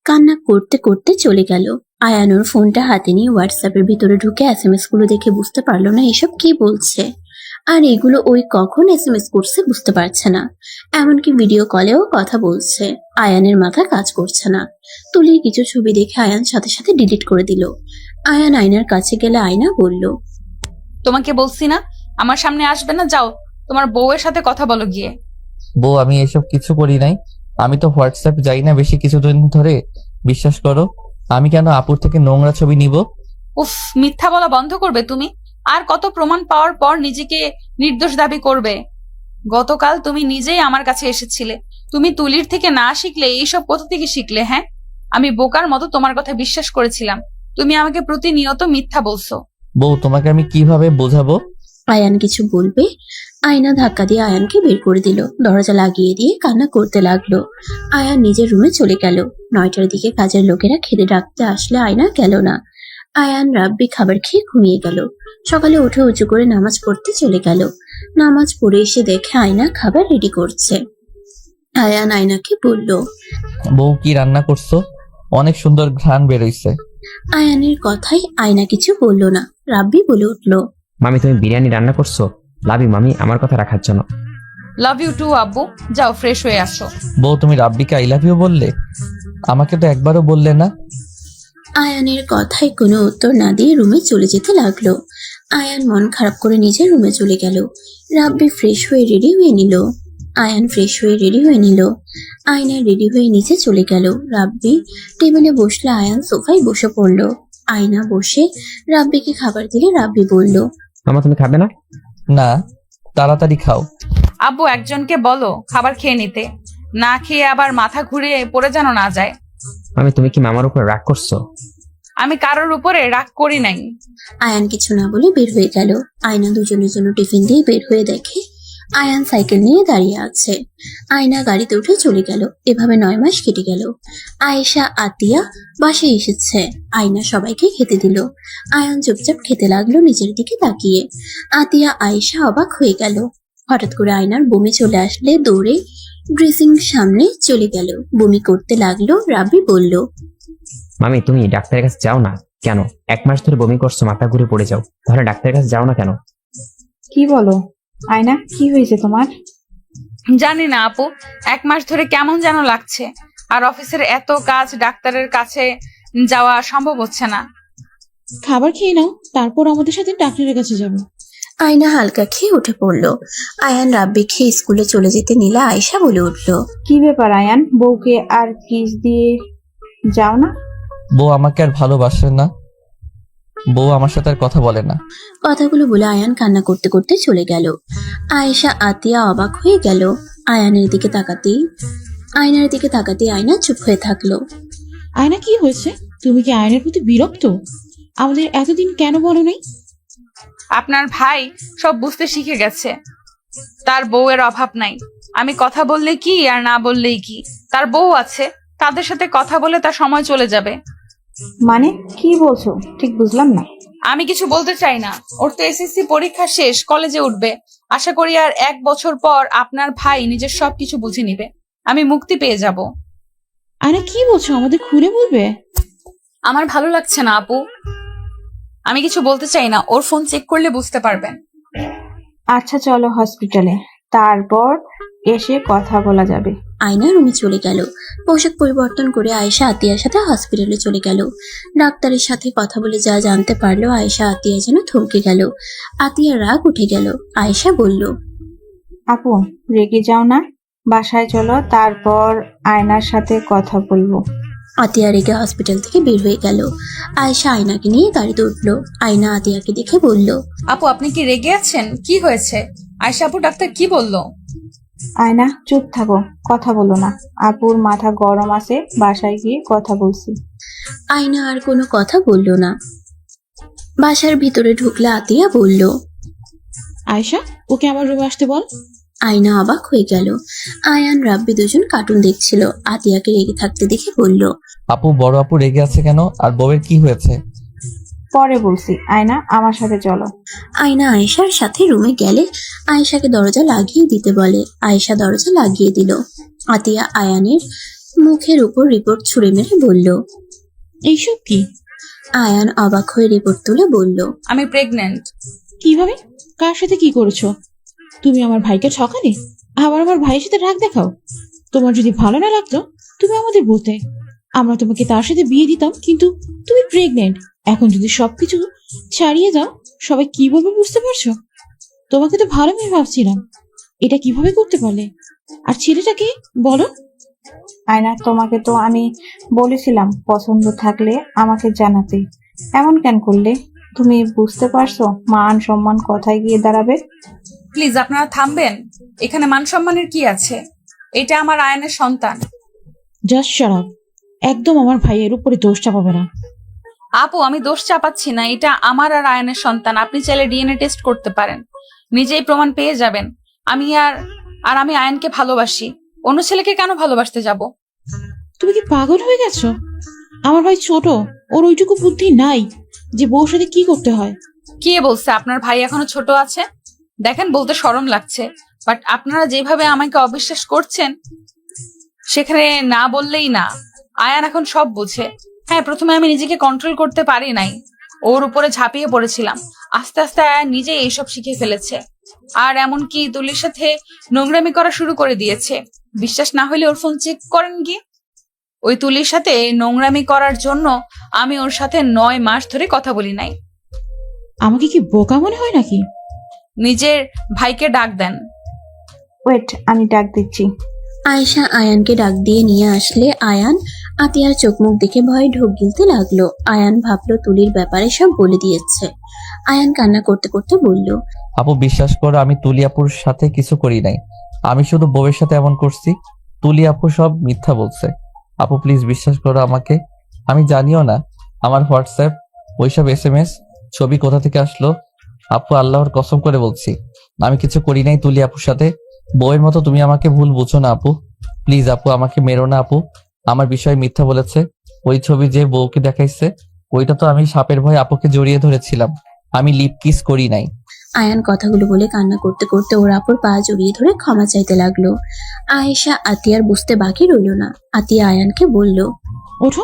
C: কান্না করতে করতে চলে গেল। আয়ান ওর ফোনটা হাতে নিয়ে হোয়াটসঅ্যাপের ভিতরে ঢুকে SMS গুলো দেখে বুঝতে পারলো না এসব কি বলছে, আর এগুলো ওই কখন SMS করছে বুঝতে পারছে না। এমনকি ভিডিও কলেও কথা বলছে। আয়ানের মাথা কাজ করছে না। তুলির কিছু ছবি দেখে আয়ান সাথে সাথে ডিলিট করে দিল। আয়ান আয়নার কাছে গেলে আয়না বলল।
B: তোমাকে বলছি না আমার সামনে আসবে না, যাও তোমার বউয়ের সাথে কথা বলো গিয়ে।
A: বউ আমি এসব কিছু করি নাই, আমি তো হোয়াটসঅ্যাপ যাই না বেশি কিছুদিন ধরে, বিশ্বাস করো। আমি কেন আপুর থেকে নোংরা ছবি নিব?
B: উফ, মিথ্যা বলা বন্ধ করবে তুমি। আর কত প্রমাণ পাওয়ার পর নিজেকে নির্দোষ দাবি করবে? গতকাল তুমি নিজেই আমার কাছে এসেছিলে। তুমি তুলির থেকে না শিখলে এইসব কোথা থেকে শিখলে? হ্যাঁ, আমি বোকার মতো তোমার কথা বিশ্বাস করেছিলাম। তুমি আমাকে প্রতিনিয়ত মিথ্যা বলছো।
A: বউ তোমাকে আমি কিভাবে বোঝাবো?
C: আয়ান কিছু বলবে, আয়না ধাক্কা দিয়ে আয়ানকে বের করে দিল। দরজা লাগিয়ে দিয়ে কান্না করতে লাগলো। আয়ান নিজের রুমে চলে গেল। 9টার দিকে কাজের লোকেরা খেতে ডাকতে আসলে আয়না গেল না। আয়ান রাব্বি খাবার খেয়ে ঘুমিয়ে গেল। সকালে উঠে উঁচু করে নামাজ পড়তে চলে গেল। নামাজ পড়ে এসে দেখে আয়না খাবার রেডি করছে। আয়ান আয়নাকে বলল।
A: বউ কি রান্না করছো? অনেক সুন্দর ঘ্রাণ বেরোইছে।
C: আয়ানের কথাই আয়না কিছু বলল না। রাব্বি বলে উঠল।
F: মামি তুমি বিরিয়ানি রান্না করছো? লাভ ইউ মামি আমার কথা রাখার জন্য।
B: লাভ ইউ টু আব্বু, যাও ফ্রেশ হয়ে আসো।
A: বউ তুমি রাব্বিকে আই লাভ ইউ বললে? আমাকে তো একবারও বললে না।
C: আয়ানের কথায় কোনো উত্তর না দিয়ে রুমে চলে যেতে লাগলো। আয়ান মন খারাপ করে নিজের রুমে চলে গেল। রাব্বি ফ্রেশ হয়ে রেডি হয়ে নিল। আয়ান ফ্রেশ হয়ে রেডি হয়ে নিল। আয়না রেডি হয়ে নিচে চলে গেল। রাব্বি টেবিলে বসলে আয়ান সোফায় বসে পড়ল। আয়না বসে রাব্বিকে খাবার দিলে রাব্বি বলল।
F: মামা তুমি খাবে না?
A: না, তাড়াতাড়ি খাও।
B: আব্বু একজনকে বলো খাবার খেয়ে নিতে, না খেয়ে আবার মাথা ঘুরে পড়ে যেন না যায়।
F: মামি তুমি কি মামার উপর রাগ করছো?
B: আমি কারোর উপরে রাগ করি নাই।
C: আয়ান কিছু না বলে বের হয়ে গেল। আয়না দুজনের জন্য টিফিন দিয়ে বের হয়ে দেখে আয়ান সাইকেল নিয়ে দাঁড়িয়ে আছে। আয়না গাড়িতে উঠে চলে গেল। এভাবে 9 মাস কেটে গেল। আয়েশা আতিয়া বাসায় এসেছে। আয়না সবাইকে খেতে দিল। আয়ান চুপচাপ খেতে লাগলো নিজের দিকে তাকিয়ে। আতিয়া আয়েশা অবাক হয়ে গেল। হঠাৎ করে আয়নার বমি চলে আসলে দৌড়ে ড্রেসিং সামনে চলে গেল। বমি করতে লাগলো। রাব্বি বলল।
F: মামি তুমি ডাক্তারের কাছে যাও না কেন? 1 মাস ধরে বমি করছো, মাথা ঘুরে পড়ে যাও, তাহলে ডাক্তারের কাছে যাও না কেন?
E: কি বলো আয়না, কি হয়েছে তোমার?
B: জানি না আপু, 1 মাস ধরে কেমন যেন লাগছে। আর অফিসের এত কাজ, ডাক্তারের কাছে যাওয়া সম্ভব হচ্ছে না।
D: খাবার খেয়ে নাও, তারপর আমাদের সাথে ডাক্তারের কাছে যাবো।
C: আয়না হালকা খেয়ে উঠে পড়লো। আয়ান রাব্বি খেয়ে স্কুলে চলে যেতে নিলে আয়েশা বলে উঠল।
E: কি ব্যাপার আয়ান, বউকে আর কিস দিয়ে যাও না?
A: বউ আমাকে আর ভালোবাসে না। বউ আমার সাথে আর কথা বলে না।
C: কথাগুলো বলে আয়ান কান্না করতে করতে চলে গেল। আয়েশা আতিয়া অবাক হয়ে গেল। আয়নার দিকে তাকাতেই আয়না চুপ হয়ে থাকলো।
D: আয়না কি হয়েছে? তুমি কি আয়নের প্রতি বিরক্ত? আমাদের এতদিন কেন বলো নাই?
B: আপনার ভাই সব বুঝতে শিখে গেছে। তার বউয়ের অভাব নাই। আমি কথা বললে কি আর না বললেই কি, তার বউ আছে, তাদের সাথে কথা বলে তার সময় চলে যাবে।
E: মানে কি বলছো ঠিক বুঝলাম না।
B: আমি কিছু বলতে চাই না। ওর তো এসএসসি পরীক্ষা শেষ, কলেজে উঠবে। আশা করি আর 1 বছর পর আপনার ভাই নিজের সবকিছু বুঝে নিবে, আমি মুক্তি পেয়ে যাব।
D: আয়না কি বলছো, আমাদের খুলে বলবে?
B: আমার ভালো লাগছে না আপু, আমি কিছু বলতে চাই না। ওর ফোন চেক করলে বুঝতে পারবেন।
E: আচ্ছা চলো হসপিটালে, তারপর এসে কথা বলা যাবে।
C: আয়না রুমে চলে গেল। পোশাক পরিবর্তন করে আয়েশা আতিয়ার সাথে হসপিটালে চলে গেল। ডাক্তারের সাথে কথা বলে যা জানতে পারলো, আয়েশা আতিয়া যেন থমকে গেল। আতিয়ার রাগ উঠে গেল। আয়েশা বলল।
E: আপু রেগে যাও না, বাসায় চলো, তারপর আয়নার সাথে কথা বলবো।
C: আতিয়া রেগে হসপিটাল থেকে বের হয়ে গেল। আয়েশা আয়নাকে নিয়ে গাড়িতে উঠলো। আয়না আতিয়াকে দেখে বলল।
B: আপু আপনি কি রেগে আছেন? কি হয়েছে? আয়শা আপু ডাক্তার কি বললো?
E: আয়না চুপ থাকো, কথা বলো না। আপুর মাথা গরম আছে, বাসায় গিয়ে কথা বলছি।
C: আয়না আর কোনো কথা বলল না। বাসার ভিতরে ঢুকলে আতিয়া বলল।
D: আয়শা ওকে আমার রুমে আসতে বল।
C: আয়না অবাক হয়ে গেল। আয়ান রাব্বি দুজন কার্টুন দেখছিল। আতিয়াকে রেগে থাকতে দেখে বলল।
A: আপু, বড় আপু রেগে আছে কেন? আর বউয়ের কি হয়েছে?
E: পরে বলছি, আয়না আমার সাথে চলো।
C: আয়না আয়েশার সাথে রুমে গেলে আয়েশাকে দরজা লাগিয়ে দিতে বলে। আয়েশা দরজা লাগিয়ে দিল। আতিয়া আয়ানের মুখের উপর রিপোর্ট ছুঁড়ে মেরে বলল।
D: এইসব কি?
C: আয়ান অবাক হয়ে রিপোর্ট তুলে বলল।
B: আমি প্রেগনেন্ট।
D: কিভাবে? কার সাথে কি করেছো? তুমি আমার ভাইকে ঠকালে, আবার আমার ভাইয়ের সাথে রাগ দেখাও। তোমার যদি ভালো না লাগতো তুমি আমাদের বলতে, আমরা তোমাকে তার সাথে বিয়ে দিতাম। কিন্তু তুমি প্রেগনেন্ট, এখন যদি সবকিছু ছাড়িয়ে দাও, সবাই কি বলবে বুঝতে পারছো? তোমাকে তো ভালো মেয়ে ভাবছিলাম, এটা কিভাবে করতে পারলে? আর ছেলেটাকে বলো।
E: আয়না তোমাকে তো আমি বলেছিলাম পছন্দ থাকলে আমাকে জানাতে, এমন কেন করলে? তুমি বুঝতে পারছো মান সম্মান কোথায় গিয়ে দাঁড়াবে?
B: প্লিজ আপনারা থামবেন। এখানে মান সম্মানের কি আছে? এটা আমার আয়নের সন্তান।
D: Just shut up. একদম আমার ভাইয়ের উপরে দোষ চাপাবে না।
B: আপু আমি দোষ চাপাচ্ছি না, এটা আমার আর আয়নের সন্তান। আপনি চাইলে ডিএনএ টেস্ট করতে পারেন, নিজেই প্রমাণ পেয়ে যাবেন। আমি আয়নকে ভালোবাসি, অন্য ছেলেকে কেন ভালোবাসতে যাব?
D: তুমি কি পাগল হয়ে গেছো? আমার ভাই ছোট, ওর ওইটুকু বুদ্ধি নাই যে বউর সাথে কি করতে হয়।
B: কে বলছে আপনার ভাই এখনো ছোট আছে? দেখেন, বলতে শরম লাগছে, বাট আপনারা যেভাবে আমাকে অবিশ্বাস করছেন সেখানে না বললেই না। আয়ান এখন সব বুঝে। হ্যাঁ, প্রথমে আমি নিজেকে কন্ট্রোল করতে পারি নাই, ওর উপরে ঝাঁপিয়ে পড়েছিলাম। আস্তে আস্তে আয়ান নিজে এইসব শিখে ফেলেছে, আর এমনকি তুলির সাথে নোংরামি করা শুরু করে দিয়েছে। বিশ্বাস না হলে ওর ফোন চেক করেন কি। ওই তুলির সাথে নোংরামি করার জন্য আমি ওর সাথে 9 মাস ধরে কথা বলি নাই।
D: আমাকে কি বোকা মনে হয় নাকি?
B: নিজের ভাইকে ডাক দেন।
E: ওয়েট, আমি ডাক দিচ্ছি।
C: আয়েশা আয়ানকে ডাক দিয়ে নিয়ে আসলে আয়ান আতিয়ার চোখ মুখ দেখে ভয়ে ঢোক গিলতে লাগলো। আয়ান ভাবলো তুলির ব্যাপারে সব বলে দিয়েছে। আয়ান কান্না করতে করতে বলল,
A: আপু বিশ্বাস করো, আমি তুলি আপুর সাথে কিছু করি নাই। আমি শুধু বউয়ের সাথে এমন করছি। তুলি আপু সব মিথ্যা বলছে। আপু প্লিজ বিশ্বাস করো আমাকে। আমি জানিও না আমার হোয়াটসঅ্যাপ, ওইসব SMS ছবি কোথা থেকে আসলো। আপু আল্লাহর কসম করে বলছি, আমি কিছু করি নাই তুলি আপুর সাথে। বউয়ের মতো তুমি আমাকে ভুল বুঝো না আপু। প্লিজ আপু, আমাকে মেরো না আপু। আমার বিষয়ে মিথ্যা বলেছে। ওই ছবি যে বউকে দেখাইছে, ওইটা তো আমি সাপের ভয়ে আপুকে জড়িয়ে ধরেছিলাম। আমি লিপ কিস করি নাই।
C: আয়ান কথাগুলো বলে কান্না করতে করতে ওর আপুর পা জড়িয়ে ধরে ক্ষমা চাইতে লাগলো। আয়েশা আতিয়ার বুঝতে বাকি রইল না। আতিয়া আয়ানকে বলল,
D: ওঠো,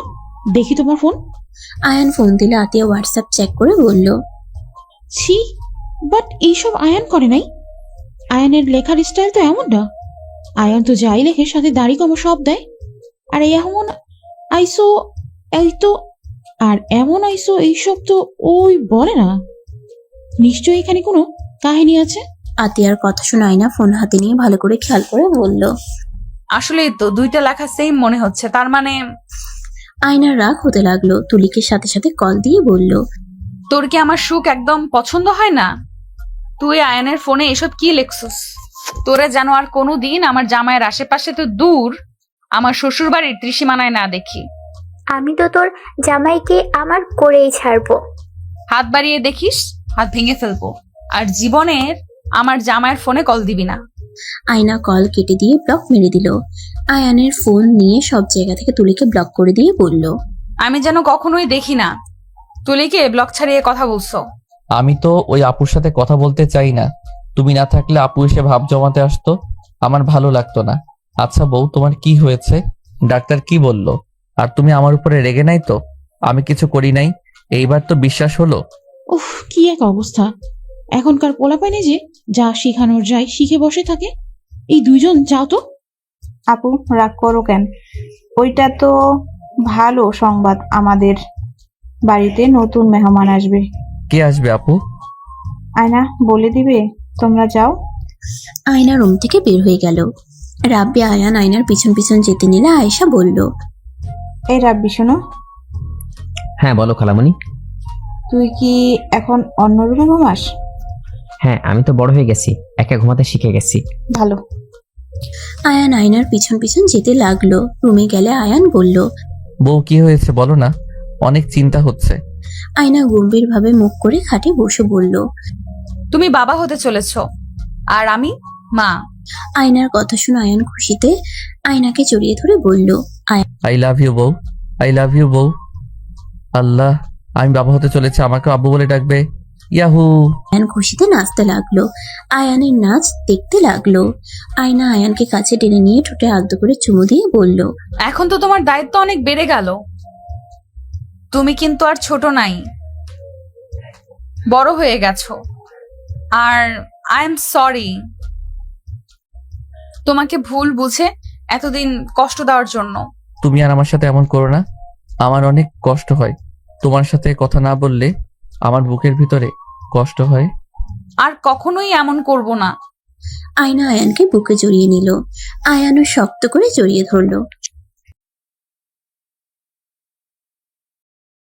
D: দেখি তোমার ফোন।
C: আয়ান ফোন দিলে আতিয়া হোয়াটসঅ্যাপ চেক করে বলল,
D: ছি, বাট এইসব আয়ান করে নাই। আয়ানের লেখার স্টাইল তো এমন না। আয়ান তো যাই লেখে সাথে দাড়ি কমা সব দেয়। আর এমন আইসো এই তো, আর এমন আইসো এইসব তো ওই বলে না। নিশ্চয়ই এখানে কোনো কাহিনী আছে।
C: আতিয়ার কথা শুনে আয়না ফোন হাতে নিয়ে ভালো করে খেয়াল করে বলল।
B: আসলেই তো দুইটা লেখা সেম মনে হচ্ছে, তার মানে।
C: আয়নার রাগ হতে লাগলো। তুলিকে সাথে সাথে কল দিয়ে বলল,
B: তোর কি আমার সুখ একদম পছন্দ হয় না? তুই আয়ানের ফোনে এসব কি লেখছস? তোরা যেন আর কোনোদিন আমার জামাইয়ের আশেপাশে তো দূর আমার শ্বশুর বাড়ির ত্রিসীমানায় না দেখি।
G: আমি তো তোর জামাইকে আমার করেই ছাড়বো।
B: হাত বাড়িয়ে দেখিস, হাত ভেঙে ফেলবো। আর জীবনের আমার জামাইয়ের ফোনে কল দিবি না।
C: আয়না কল কেটে দিয়ে ব্লক মেরে দিল। আয়ানের ফোন নিয়ে সব জায়গা থেকে তুলিকে ব্লক করে দিয়ে বলল,
B: আমি যেন কখনোই দেখি না তুলিকে ব্লক ছাড়িয়ে কথা বলছো।
A: আমি তো ওই আপুর সাথে কথা বলতে চাই না। তুমি না থাকলে আপু এসে ভাব জমাতে আসতো, আমার ভালো লাগতো না। আচ্ছা বউ, তোমার কি হয়েছে? ডাক্তার কি বলল? আর তুমি আমার উপরে রেগে নাই তো? আমি কিছু করি নাই, এইবার তো বিশ্বাস হলো?
D: উফ, কি এক অবস্থা। এখনকার পোলাপাইনে যে যা শিখানোর যায় শিখে বসে থাকে। এই দুইজন যাও তো।
E: আপু রাগ করো কেন? ওইটা তো ভালো সংবাদ, আমাদের বাড়িতে নতুন মেহমান আসবে।
A: কে আসবে আপু?
E: আয়না বলে দিবে, তোমরা যাও।
C: আয়না রুম থেকে বের হয়ে গেল। রাব্বি আয়ান আয়নার পিছন পিছন যেতে নিলে আয়েশা বলল,
E: এই রাব্বি শোনো,
F: হ্যাঁ বলো খালামণি।
E: তুই কি এখন অন্য রুমে ঘুমাস?
F: হ্যাঁ, আমি তো বড় হয়ে গেছি, একা ঘুমাতে শিখে গেছি।
E: ভালো।
C: আয়ান আয়নার পিছন পিছন যেতে লাগলো। রুমে গেলে আয়ান বলল,
A: বউ কি হয়েছে বলো না, অনেক চিন্তা হচ্ছে।
C: আয়না গম্ভীর ভাবে মুখ করে খাটে বসে বলল,
B: তুমি বাবা হতে চলেছ, আর আমি মা।
C: আয়নার কথা শুনে আয়ান খুশিতে আয়নাকে জড়িয়ে ধরে বলল,
A: আই লাভ ইউ বউ, আই লাভ ইউ বউ। আল্লাহ, আমি বাবা হতে চলেছি, আমাকে আব্বু বলে ডাকবে। ইয়াহু।
C: আয়ান খুশিতে নাচতে লাগলো। আয়ানের নাচ দেখতে লাগলো। আয়না আয়ানকে কাছে টেনে নিয়ে ঠোঁটে আলতো করে চুমু দিয়ে বলল,
B: এখন তো তোমার দায়িত্ব অনেক বেড়ে গেল। তুমি কিন্তু আর ছোট নাই, বড় হয়ে গেছো। আর আই এম সরি তোমাকে ভুল বুঝে এতদিন কষ্ট দেওয়ার জন্য।
A: তুমি আর আমার সাথে এমন করো না, আমার অনেক কষ্ট হয়। তোমার সাথে কথা না বললে আমার বুকের ভিতরে কষ্ট হয়।
B: আর কখনোই এমন করব না।
C: আয়না আয়ানকে বুকে জড়িয়ে নিল। আয়ানও শক্ত করে জড়িয়ে ধরলো।